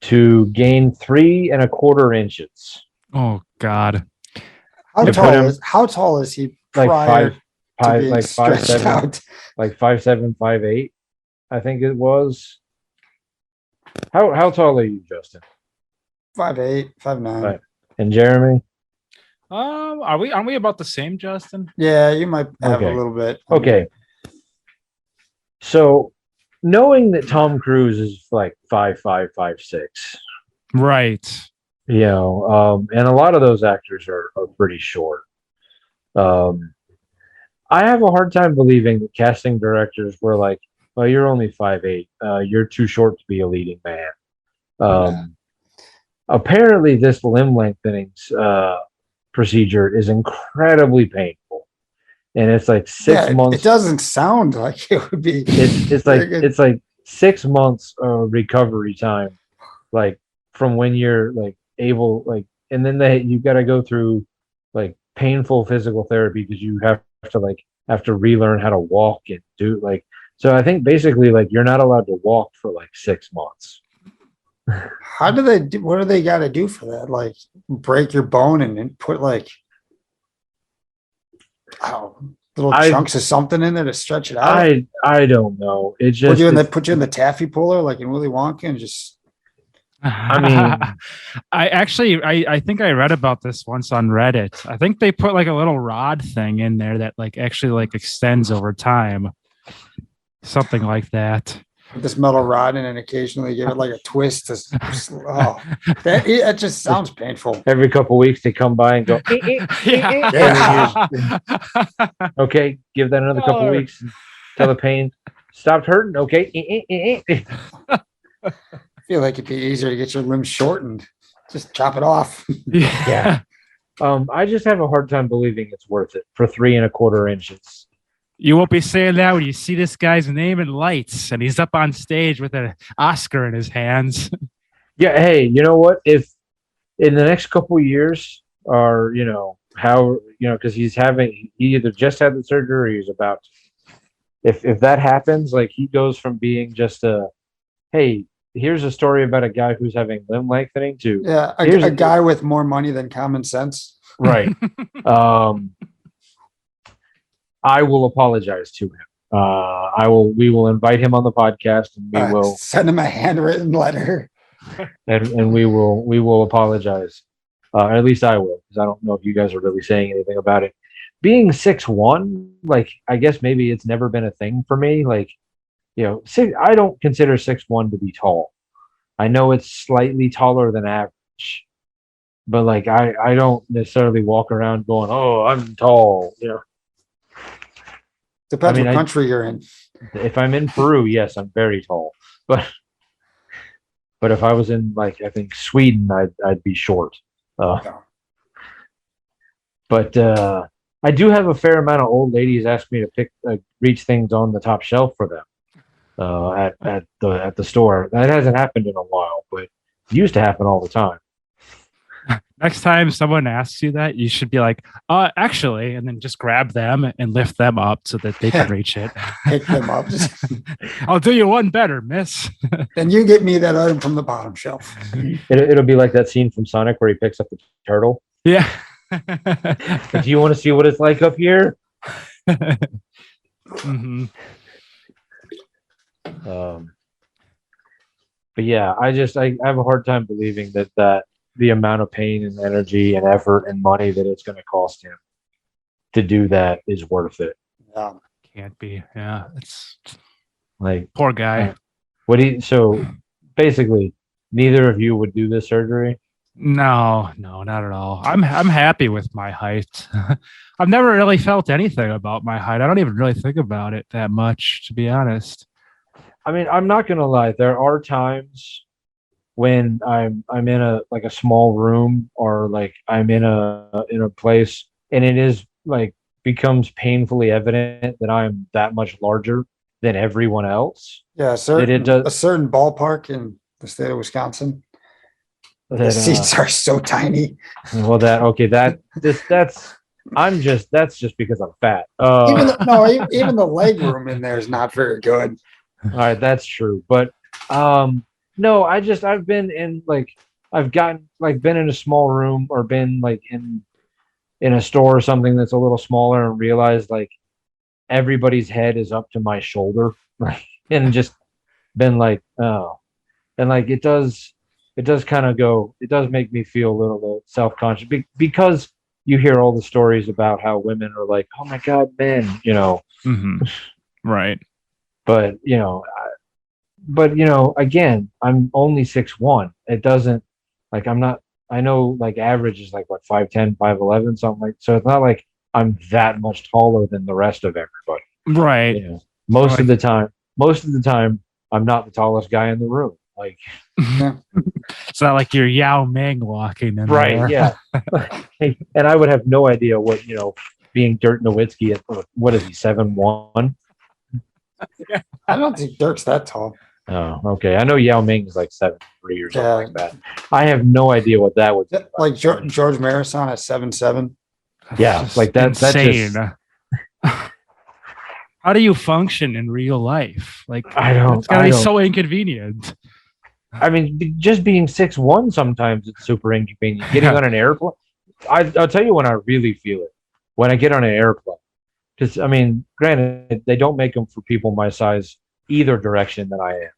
S1: to gain 3.25 inches.
S3: Oh God.
S2: How
S1: They put
S2: tall
S1: him
S2: is he
S1: Like
S2: prior to
S1: five,
S2: being
S1: like five
S2: stretched
S1: seven,
S2: out?
S1: like 5'7", 5'8", I think it was. How tall are you, Justin?
S2: 5'8", 5'9".
S1: Right. And Jeremy?
S3: Aren't we about the same, Justin?
S2: Yeah, you might have a
S1: Okay.
S2: little bit.
S1: Okay. So knowing that Tom Cruise is like 5'5", 5'6",
S3: Right.
S1: and a lot of those actors are pretty short. I have a hard time believing that casting directors were like, "Well, you're only 5'8". You're too short to be a leading man." Apparently, this limb lengthening procedure is incredibly painful, and it's like six
S2: Yeah,
S1: months.
S2: it doesn't sound like it would be.
S1: It's like
S2: very good.
S1: it's like 6 months of recovery time, like from when you're like able and then you got to go through like painful physical therapy because you have to relearn how to walk and do so I think basically like you're not allowed to walk for like 6 months.
S2: How do they do? What do they got to do for that? Like break your bone and then put like, little
S1: I-
S2: chunks of something in there to stretch it out.
S1: I don't know. It
S2: Put
S1: just
S2: you in the taffy puller like in Willy Wonka and just.
S3: I
S1: mean-
S3: I think I read about this once on Reddit. I think they put like a little rod thing in there that like actually like extends over time. Something like that.
S2: Put this metal rod in and occasionally give it like a twist. That just sounds painful.
S1: every couple weeks they come by and go,
S3: Yeah.
S1: okay, give that another couple
S3: Oh.
S1: weeks until the pain stopped hurting. Okay.
S2: I feel like it'd be easier to get your limb shortened. Just chop it off.
S3: Yeah.
S1: I just have a hard time believing it's worth it for 3.25 inches.
S3: You won't be saying that when you see this guy's name in lights and he's up on stage with an Oscar in his hands.
S1: Yeah, hey, you know what? If in the next couple years, or because he either just had the surgery or he's about to. If that happens, like he goes from being just hey, here's a story about a guy who's having limb lengthening to
S2: Yeah,
S1: Here's
S2: a
S1: the-
S2: guy with more money than common sense.
S1: right. I will apologize to him. We will invite him on the podcast and we will
S2: Send him a handwritten letter.
S1: and we will apologize. At least I will, because I don't know if you guys are really saying anything about it. Being 6'1", like I guess maybe it's never been a thing for me. Like, I don't consider 6'1" to be tall. I know it's slightly taller than average, but like I don't necessarily walk around going, "Oh, I'm tall."
S2: Depends
S1: I mean,
S2: what country you're in.
S1: If I'm in Peru, yes, I'm very tall, but if I was in like I think Sweden, I'd be short. But I do have a fair amount of old ladies ask me to reach things on the top shelf for them at the store. That hasn't happened in a while, but it used to happen all the time.
S3: Next time someone asks you that, you should be like, actually, and then just grab them and lift them up so that they can reach it.
S2: Pick them up.
S3: I'll do you one better, miss.
S2: Then you get me that item from the bottom shelf.
S1: It'll be like that scene from Sonic where he picks up the turtle.
S3: Yeah.
S1: Like, do you want to see what it's like up here?
S3: Mhm.
S1: But yeah, I have a hard time believing that the amount of pain and energy and effort and money that it's going to cost him to do that is worth it.
S2: Yeah.
S3: Can't be. Yeah. It's
S1: Like,
S3: poor guy.
S1: so basically, neither of you would do this surgery.
S3: No, not at all. I'm happy with my height. I've never really felt anything about my height. I don't even really think about it that much, to be honest.
S1: I mean, I'm not gonna lie. There are times when I'm in a small room or like I'm in a place and it is like becomes painfully evident that I'm that much larger than everyone else.
S2: Yeah,
S1: It does
S2: a certain ballpark in the state of Wisconsin, the
S1: that.
S2: seats are so tiny.
S1: Well, that okay. That's just because I'm fat.
S2: Even the leg room in there is not very good.
S1: All right, that's true. But no, I've been in like I've gotten like been in a small room or been like in a store or something that's a little smaller and realized like everybody's head is up to my shoulder, like and just been like, oh. And like it does kind of go, it does make me feel a little self-conscious because you hear all the stories about how women are like, oh my God, men,
S3: Mhm. Right.
S1: but again, I'm only 6'1". It doesn't like I'm not. I know like average is like what 5'10", 5'11", something like. So it's not like I'm that much taller than the rest of everybody.
S3: Right.
S1: Most of the time, I'm not the tallest guy in the room. Like,
S3: It's not like you're Yao Ming walking in
S1: right?
S3: there.
S1: Yeah. And I would have no idea what being Dirk Nowitzki at what is he 7'1"?
S2: I don't think Dirk's that tall.
S1: Oh, okay. I know Yao Ming is like 7'3" or something
S2: Yeah.
S1: like that. I have no idea what that would be.
S2: Like George Marison at 7'7".
S1: Yeah,
S3: Just
S1: like that.
S3: insane.
S1: That just,
S3: How do you function in real life? Like
S1: I don't.
S3: it's gotta
S1: I
S3: be
S1: don't.
S3: so inconvenient.
S1: I mean, just being 6'1", sometimes it's super inconvenient. Getting on an airplane, I'll tell you when I really feel it. When I get on an airplane, because I mean, granted, they don't make them for people my size either direction that I am.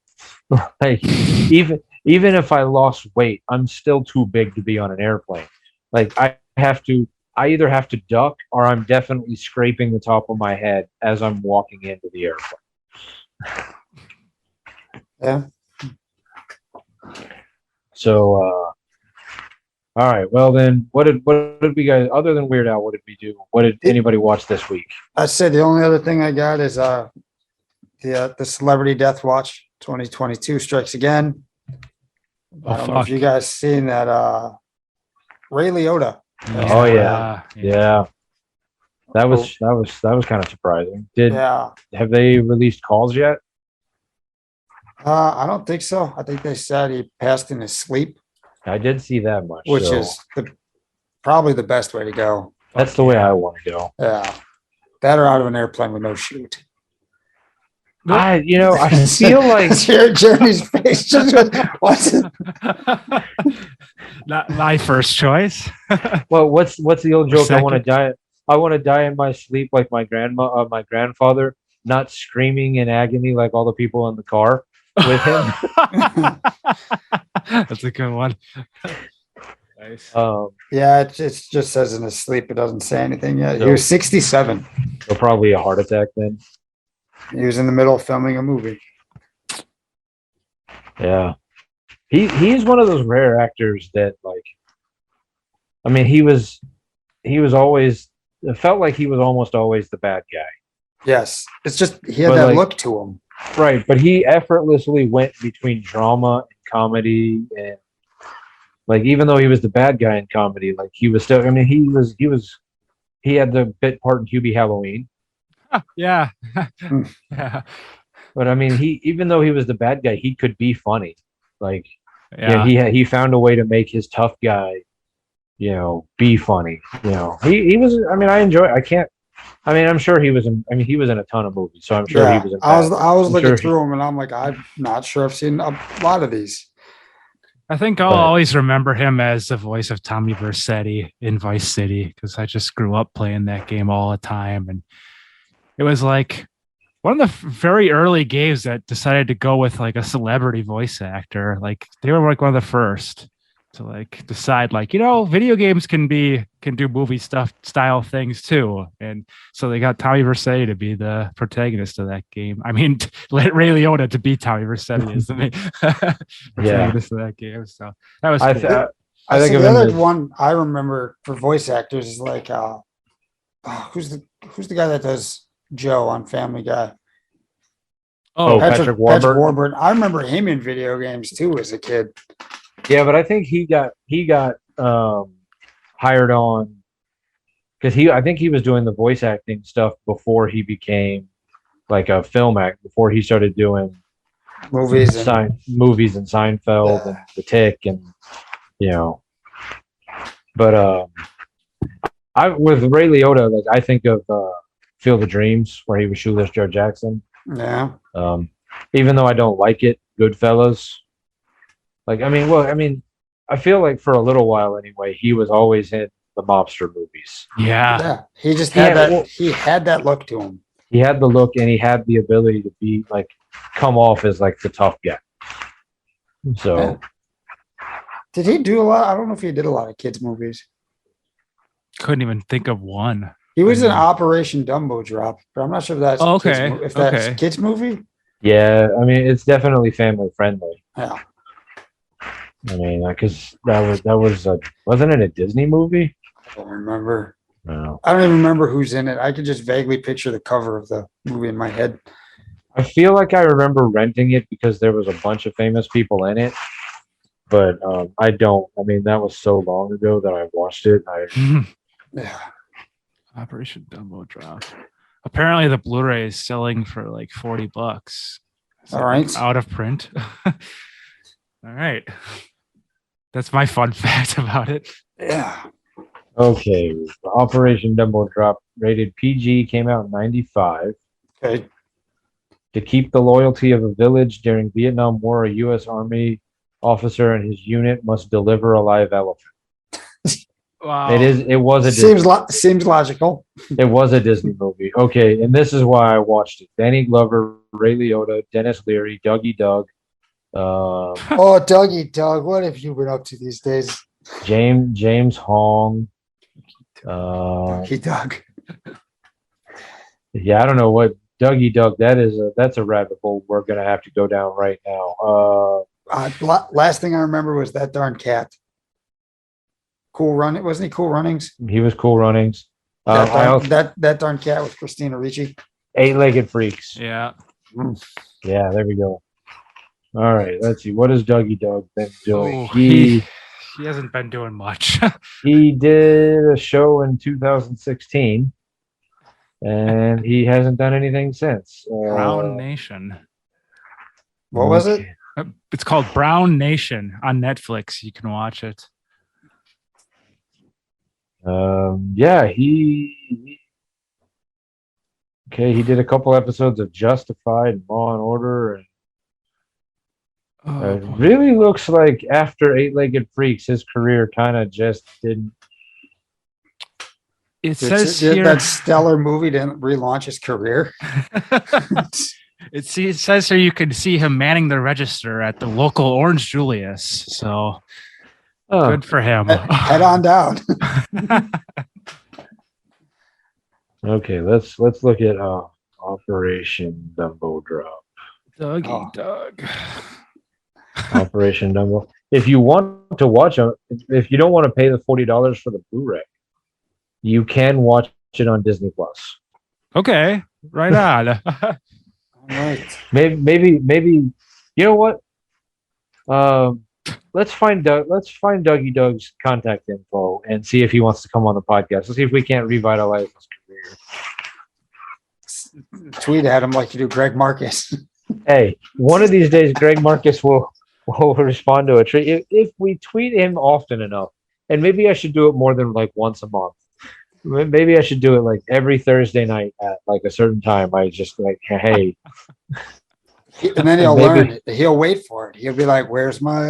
S1: Like even if I lost weight, I'm still too big to be on an airplane. Like I either have to duck or I'm definitely scraping the top of my head as I'm walking into the airplane.
S2: Yeah.
S1: So, all right. Well, then, what did we guys other than Weird Al? What did we do? What did anybody watch this week?
S2: I said the only other thing I got is the Celebrity Death Watch 2022 strikes again. I don't know if you guys seen that Ray Liotta.
S1: Oh yeah. That was kind of surprising. Have they released calls yet?
S2: I don't think so. I think they said he passed in his sleep,
S1: I did see that much,
S2: which
S1: so
S2: is probably the best way to go.
S1: that's the way I want to go.
S2: Yeah. That or out of an airplane with no chute.
S1: I feel like
S2: Jeremy's face just goes, what's it?
S3: Not my first choice.
S1: well, what's the old joke?
S3: Second.
S1: I want to die in my sleep like my grandfather, not screaming in agony like all the people in the car with him.
S3: That's a good one. Nice.
S2: Yeah, it just says in his sleep. It doesn't say anything yet. He
S1: No.
S2: was 67.
S1: So probably a heart attack then.
S2: He was in the middle of filming a movie.
S1: Yeah. He's one of those rare actors that like I mean he was always it felt like he was almost always the bad guy.
S2: Yes. It's just he had
S1: But,
S2: that
S1: like,
S2: look to him.
S1: Right, but he effortlessly went between drama and comedy and like even though he was the bad guy in comedy, like he was still I mean he had the bit part in Hubie Halloween.
S3: Yeah. Yeah.
S1: But I mean he even though he was the bad guy, he could be funny. Like
S3: Yeah.
S1: he found a way to make his tough guy, be funny. He was. I mean, I enjoy. I can't. I mean, I'm sure he was in. I mean, he was in a ton of movies, so I'm sure
S2: Yeah.
S1: he was in.
S2: I was
S1: I'm
S2: looking
S1: sure
S2: through them and I'm like, I'm not sure I've seen a lot of these.
S3: I think I'll
S1: But-
S3: always remember him as the voice of Tommy Vercetti in Vice City because I just grew up playing that game all the time. And it was like one of the very early games that decided to go with like a celebrity voice actor. Like they were like one of the first to like decide like, video games can do movie style things too. And so they got Tommy Vercetti to be the protagonist of that game. I mean, Ray Liotta to be Tommy Vercetti is the main protagonist of that game. So that was
S1: I
S3: cool.
S1: I think
S2: So
S1: of
S2: the
S1: him
S2: other
S1: as,
S2: one I remember for voice actors is like who's the guy that does Joe on Family Guy?
S1: Oh, Patrick Warburton.
S2: I remember him in video games too as a kid.
S1: yeah, but I think he got hired on because I think he was doing the voice acting stuff before he became like a film act, before he started doing
S2: Movies and
S1: movies and Seinfeld and
S2: yeah.
S1: The Tick and you know. But I with Ray Liotta, like I think of Field of Dreams, where he was Shoeless Joe Jackson.
S2: Yeah.
S1: Even though I don't like it, Goodfellas. Like I mean, I feel like for a little while anyway, he was always in the mobster movies.
S3: Yeah.
S2: Yeah. He just
S1: Yeah,
S2: had that.
S1: well-
S2: He had that look to him.
S1: He had the look and he had the ability to be like come off as like the tough guy. So
S2: Yeah. Did he do a lot? I don't know if he did a lot of kids movies.
S3: Couldn't even think of one.
S2: He was in
S3: Mhm.
S2: Operation Dumbo Drop, but I'm not sure if that's
S3: Oh,
S2: kids
S3: okay,
S2: mo- if that's
S3: okay.
S2: kids movie.
S1: yeah, I mean it's definitely family friendly.
S2: Yeah.
S1: I mean, because wasn't it a Disney movie?
S2: I don't remember.
S1: No.
S2: I don't even remember who's in it. I could just vaguely picture the cover of the movie in my head.
S1: I feel like I remember renting it because there was a bunch of famous people in it, but I don't. I mean, that was so long ago that I watched it.
S2: Yeah.
S3: Operation Dumbo Drop. Apparently, the Blu-ray is selling for like $40. Is
S2: All
S3: it,
S2: right.
S3: out of print. All right, that's my fun fact about it.
S2: Yeah.
S1: Okay, Operation Dumbo Drop, rated PG, came out in '95.
S2: Okay.
S1: To keep the loyalty of a village during Vietnam War, a U.S. Army officer and his unit must deliver a live elephant.
S3: Wow.
S1: It was a Disney,
S2: Seems logical.
S1: it was a Disney movie. Okay, and this is why I watched it. Danny Glover, Ray Liotta, Dennis Leary, Dougie Doug,
S2: Oh, Dougie, Doug, what have you been up to these days?
S1: James Hong.
S2: Dougie, Doug.
S1: Yeah, I don't know what Dougie Doug. That's a rabbit hole we're gonna have to go down right now.
S2: Last thing I remember was that darn cat. Cool Run. Wasn't he Cool Runnings?
S1: He was Cool Runnings.
S2: That,
S1: I
S2: darn,
S1: also
S2: that darn cat with Christina Ricci.
S1: Eight-Legged Freaks.
S3: Yeah.
S1: Yeah, there we go. All right, let's see. What has Dougie Doug been doing?
S3: Oh,
S1: he
S3: he hasn't been doing much.
S1: he did a show in 2016, and he hasn't done anything since.
S3: Brown Nation.
S2: What was it?
S3: It's called Brown Nation on Netflix. You can watch it.
S1: Yeah, he did a couple episodes of Justified and Law and Order, and it really looks like after Eight-Legged Freaks, his career kind of just didn't.
S3: It says
S2: Did
S3: here.
S2: that stellar movie didn't relaunch his career.
S3: It says here you can see him manning the register at the local Orange Julius. So
S1: Oh,
S3: good for him.
S2: Head on down.
S1: okay, let's look at Operation Dumbo Drop.
S3: Dougie
S2: Oh.
S3: Doug.
S1: Operation Dumbo. If you want to watch it, if you don't want to pay the $40 for the Blu-ray, you can watch it on Disney Plus.
S3: Okay, right on.
S2: All right.
S1: Maybe you know what? Let's find Dougie Doug's contact info and see if he wants to come on the podcast. Let's see if we can't revitalize his career.
S2: Tweet at him like you do Greg Marcus.
S1: Hey, one of these days, Greg Marcus will respond to a tweet if we tweet him often enough. And maybe I should do it more than like once a month. Maybe I should do it like every Thursday night at like a certain time. I just like, hey,
S2: And then he'll
S1: Maybe.
S2: learn it. He'll wait for it. He'll be like, "Where's my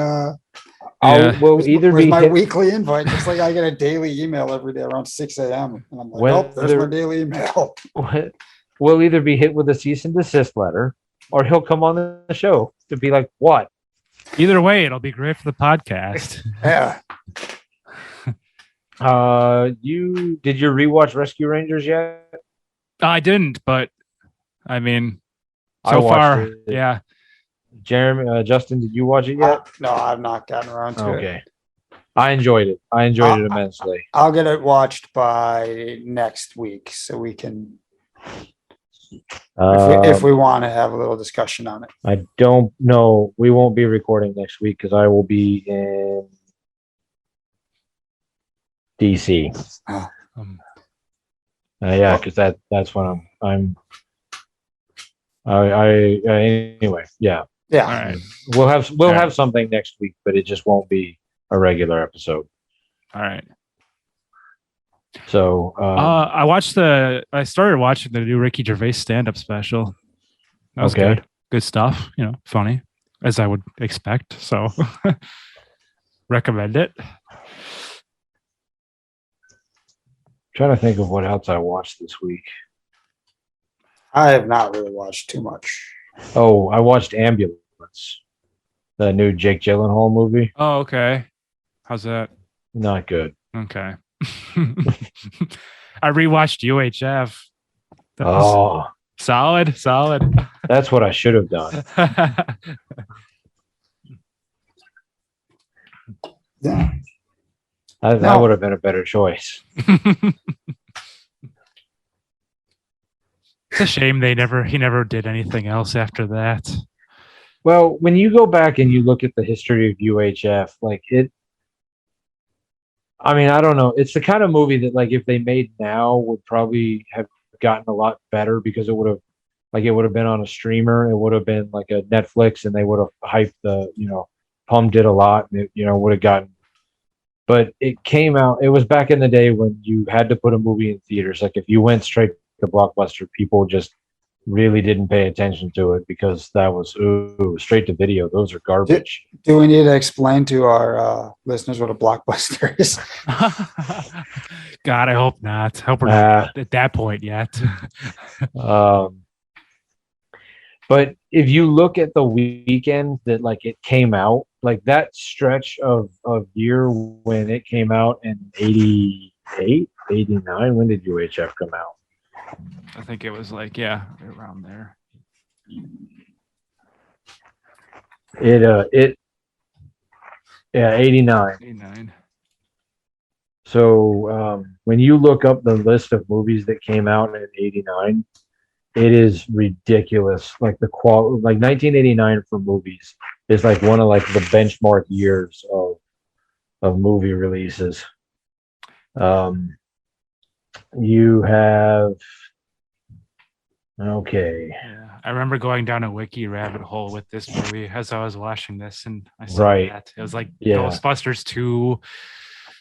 S3: Yeah.
S1: we'll either
S2: where's
S1: be
S2: my
S1: hit,
S2: weekly invite?" Just like I get a daily email every day around 6 a.m. And I'm like,
S1: When
S2: "Oh, there's
S1: there-
S2: my daily email."
S1: we'll either be hit with a cease and desist letter, or he'll come on the show to be like, what?
S3: Either way, it'll be great for the podcast.
S2: Yeah.
S1: Did you rewatch Rescue Rangers yet?
S3: I didn't, but I mean,
S1: I
S3: so
S1: watched
S3: far,
S1: it.
S3: yeah.
S1: Jeremy, Justin, did you watch it yet?
S2: No, I've not gotten around to it.
S1: Okay. I enjoyed it. I enjoyed it immensely.
S2: I'll get it watched by next week so we can, if we want to have a little discussion on it.
S1: I don't know. We won't be recording next week because I will be in DC.
S3: Um,
S1: Yeah, because that's when anyway, yeah.
S3: All
S2: Yeah,
S3: right.
S1: We'll
S3: All right.
S1: have something next week, but it just won't be a regular episode.
S3: All right.
S1: So
S3: I started watching the new Ricky Gervais stand-up special. That was
S1: okay.
S3: good. Good stuff. Funny as I would expect. So recommend it.
S1: Trying to think of what else I watched this week.
S2: I have not really watched too much.
S1: Oh, I watched Ambulance, the new Jake Gyllenhaal movie.
S3: Oh, okay. How's that?
S1: Not good.
S3: Okay. I rewatched UHF. That was
S1: Oh,
S3: solid.
S1: that's what I should have done.
S2: Yeah.
S1: That
S2: No.
S1: would have been a better choice.
S3: It's a shame he never did anything else after that.
S1: Well, when you go back and you look at the history of UHF, I mean, I don't know. It's the kind of movie that, like, if they made now, would probably have gotten a lot better because it would have been on a streamer. It would have been like a Netflix, and they would have hyped pumped it a lot, and it, would have gotten. But it came out. It was back in the day when you had to put a movie in theaters. Like if you went straight to Blockbuster, people just really didn't pay attention to it because that was straight to video. Those are garbage.
S2: Do we need to explain to our listeners what a blockbuster is?
S3: God, I hope not. I hope we're not at that point yet.
S1: But if you look at the weekend that it came out, like that stretch of year when it came out in 88, 89, when did UHF come out?
S3: I think it was around there.
S1: It 89.
S3: 89.
S1: So when you look up the list of movies that came out in 89, it is ridiculous. Like the quality, like 1989 for movies is like one of the benchmark years of movie releases. You have okay.
S3: Yeah, I remember going down a wiki rabbit hole with this movie as I was watching this, and I saw that it was like Ghostbusters 2.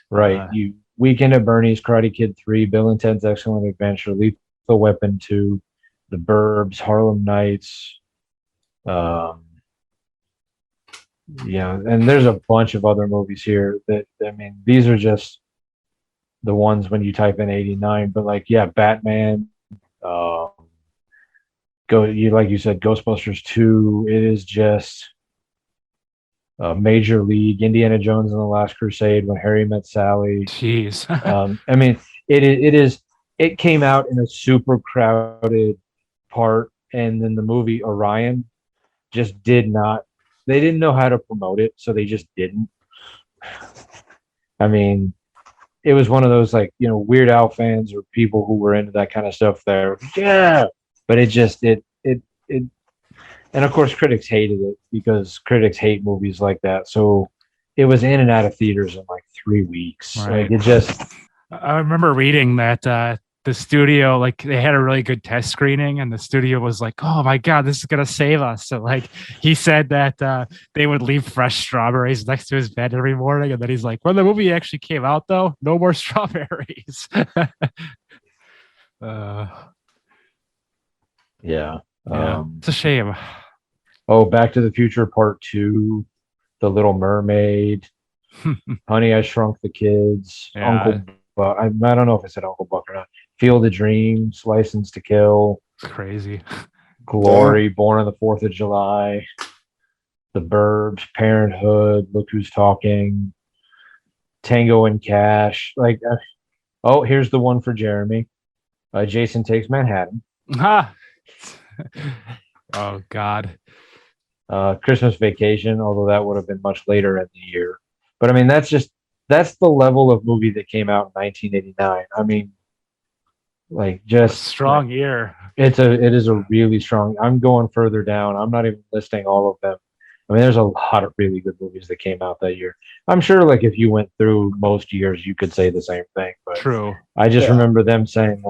S1: Right. You Weekend at Bernie's, Karate Kid 3, Bill and Ted's Excellent Adventure, Lethal Weapon 2, The Burbs, Harlem Nights. And there's a bunch of other movies here that, I mean, these are just the ones when you type in 89, but Batman, like you said, Ghostbusters 2, it is just Major League, Indiana Jones and the Last Crusade, When Harry Met Sally.
S3: Jeez.
S1: I mean, it came out in a super crowded part, and then the movie Orion just didn't know how to promote it, so they just didn't. I mean, it was one of those Weird Al fans or people who were into that kind of stuff there. Yeah. But and of course critics hated it because critics hate movies like that. So it was in and out of theaters in 3 weeks.
S3: Right.
S1: I
S3: remember reading that the studio, they had a really good test screening, and the studio was like, "Oh my God, this is gonna save us." So he said that they would leave fresh strawberries next to his bed every morning, and then he's like, "When the movie actually came out, though, no more strawberries."
S1: Yeah.
S3: It's a shame.
S1: Oh, Back to the Future Part 2, The Little Mermaid, Honey, I Shrunk the Kids, Uncle Buck. I don't know if I said Uncle Buck or not. Field of Dreams, License to Kill.
S3: It's crazy.
S1: Glory, Born on the 4th of July, The Burbs, Parenthood, Look Who's Talking, Tango and Cash. Here's the one for Jeremy. Jason Takes Manhattan.
S3: Oh God.
S1: Christmas Vacation, although that would have been much later in the year. But I mean, that's the level of movie that came out in 1989. I mean, just
S3: strong year.
S1: It is a really strong. I'm going further down. I'm not even listing all of them. I mean, there's a lot of really good movies that came out that year. I'm sure, if you went through most years, you could say the same thing. But
S3: true.
S1: I just remember them saying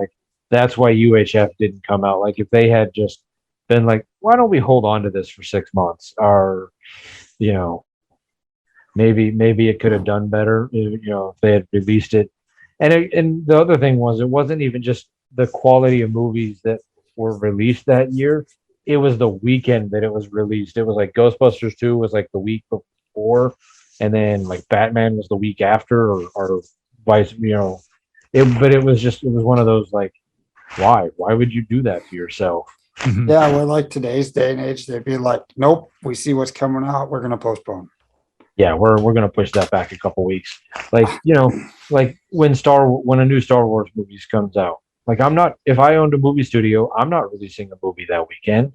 S1: that's why UHF didn't come out. Like if they had just been like, why don't we hold on to this for 6 months? Or, you know, maybe it could have done better, if they had released it. And the other thing was, it wasn't even just the quality of movies that were released that year. It was the weekend that it was released. It was like Ghostbusters 2 was like the week before, and then like Batman was the week after, or vice, but it was one of those like, why would you do that to yourself?
S2: Yeah, well, like today's day and age, they'd be like, nope, we see what's coming out, we're gonna postpone.
S1: Yeah, we're gonna push that back a couple weeks. Like, like when a new Star Wars movies comes out. Like I'm not, if I owned a movie studio, I'm not releasing a movie that weekend.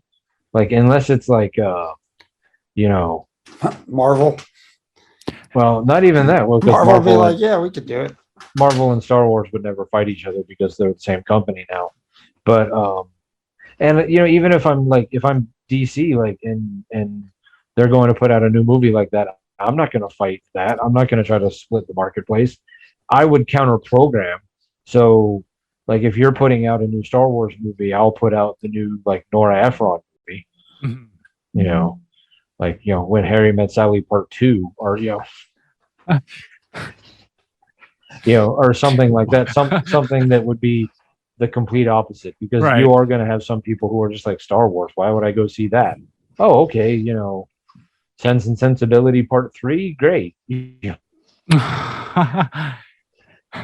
S1: Like unless it's like you know,
S2: Marvel.
S1: well, not even that. Well, because
S2: Marvel would be like, yeah, we could do it.
S1: Marvel and Star Wars would never fight each other because they're the same company now. But and even if I'm DC, like and they're going to put out a new movie like that, I'm not going to fight that. I'm not going to try to split the marketplace. I would counter program. So, like, if you're putting out a new Star Wars movie, I'll put out the new like Nora Ephron movie. Like When Harry Met Sally Part 2, or or something like that. Something that would be the complete opposite, because
S3: Right.
S1: you are going to have some people who are just like, Star Wars, why would I go see that? Oh, okay, Sense and Sensibility Part 3, great. Yeah.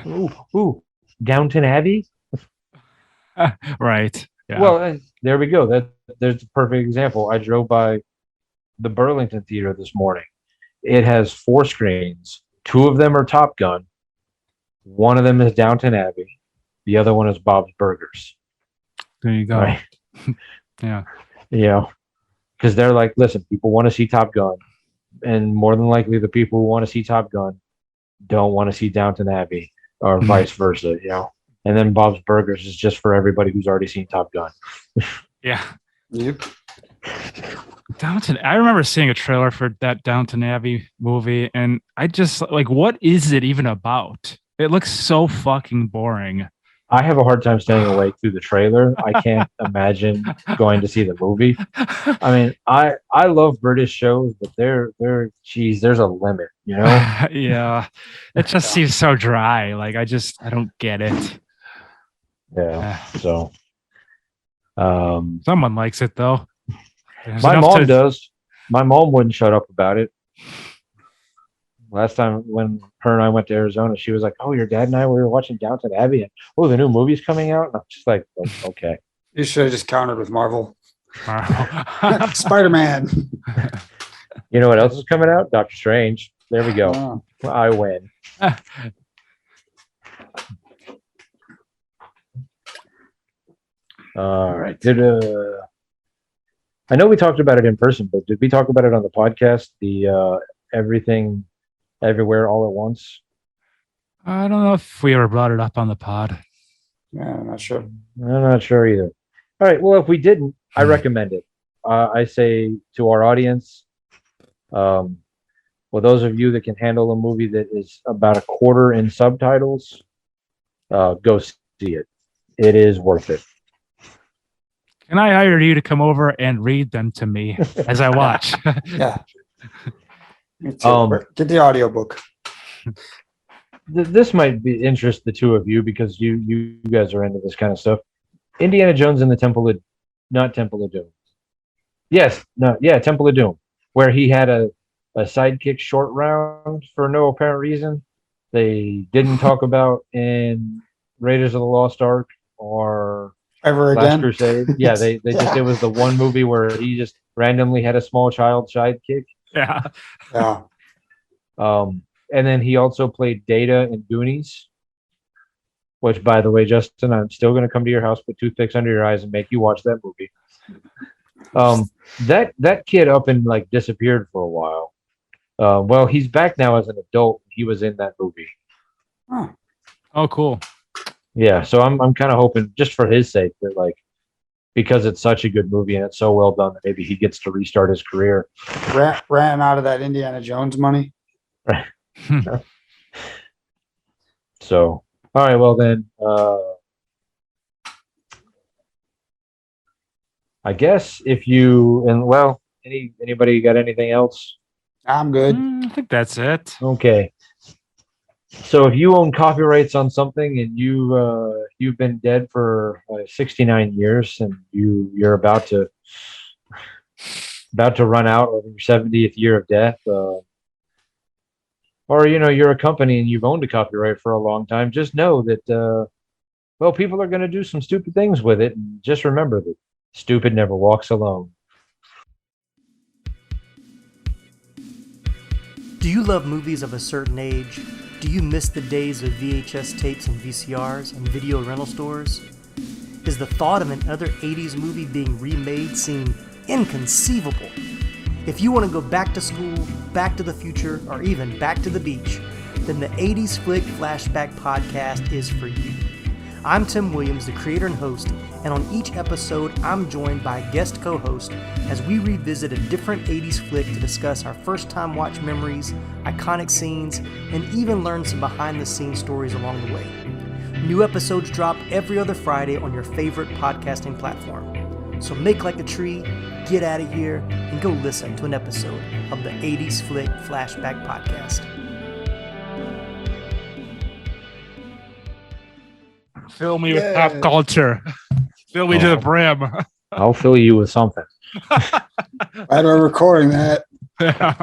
S1: Ooh, Downton Abbey.
S3: Right. Yeah.
S1: Well, there we go. There's a perfect example. I drove by the Burlington Theater this morning. It has 4 screens. 2 of them are Top Gun. One of them is Downton Abbey. The other one is Bob's Burgers.
S3: There you go.
S1: Right?
S3: Yeah.
S1: Because they're like, listen, people want to see Top Gun, and more than likely, the people who want to see Top Gun don't want to see Downton Abbey, or vice versa. And then Bob's Burgers is just for everybody who's already seen Top Gun.
S3: Yeah.
S2: Yep.
S3: I remember seeing a trailer for that Downton Abbey movie, and I just like, what is it even about? It looks so fucking boring.
S1: I have a hard time staying awake through the trailer. I can't imagine going to see the movie. I mean, I love British shows, but there's a limit,
S3: Yeah. It just seems so dry. Like I don't get it.
S1: Yeah. So
S3: someone likes it though.
S1: My mom does. My mom wouldn't shut up about it. Last time when her and I went to Arizona, she was like, "Oh, your dad and I, we were watching Downton Abbey, and the new movie's coming out." And I'm just like, "Okay."
S2: You should have just countered with Marvel. Spider-Man.
S1: You know what else is coming out? Doctor Strange. There we go.
S2: Oh.
S1: I win. All right. I know we talked about it in person, but did we talk about it on the podcast? The Everything, Everywhere, All at Once.
S3: I don't know if we ever brought it up on the pod.
S2: Yeah, I'm not sure.
S1: I'm not sure either. All right. Well, if we didn't, I recommend it. I say to our audience, well, those of you that can handle a movie that is about a quarter in subtitles, go see it. It is worth it.
S3: Can I hire you to come over and read them to me as I watch?
S2: Yeah. Me too. Get the audiobook.
S1: This might interest the two of you, because you guys are into this kind of stuff. Indiana Jones and the Temple of Doom. Yes, no, yeah, Temple of Doom, where he had a sidekick short round for no apparent reason. They didn't talk about in Raiders of the Lost Ark or
S2: Ever
S1: Last
S2: again?
S1: Crusade. Yeah, they just, it was the one movie where he just randomly had a small child sidekick.
S3: Yeah.
S2: Yeah.
S1: And then he also played Data in Goonies, which, by the way, Justin, I'm still going to come to your house, put toothpicks under your eyes, and make you watch that movie. That kid up and like disappeared for a while. Well, he's back now as an adult. He was in that movie.
S2: Huh.
S3: Oh, cool.
S1: Yeah, so I'm kind of hoping, just for his sake, that like, because it's such a good movie and it's so well done, that maybe he gets to restart his career.
S2: Ran out of that Indiana Jones money.
S1: So, all right, well then, I guess if you and well, anybody got anything else?
S2: I'm good.
S3: I think that's it.
S1: Okay. So if you own copyrights on something and you've been dead for 69 years and you're about to run out of your 70th year of death, or you're a company and you've owned a copyright for a long time, just know that well, people are going to do some stupid things with it, and just remember that stupid never walks alone.
S4: Do you love movies of a certain age? Do you miss the days of VHS tapes and VCRs and video rental stores? Does the thought of another 80s movie being remade seem inconceivable? If you want to go back to school, back to the future, or even back to the beach, then the 80s Flick Flashback Podcast is for you. I'm Tim Williams, the creator and host, and on each episode, I'm joined by a guest co-host as we revisit a different 80s flick to discuss our first-time watch memories, iconic scenes, and even learn some behind-the-scenes stories along the way. New episodes drop every other Friday on your favorite podcasting platform. So make like a tree, get out of here, and go listen to an episode of the 80s Flick Flashback Podcast.
S3: Fill me with pop culture. Fill me to the brim.
S1: I'll fill you with something.
S2: Right, we're recording that.
S3: Yeah.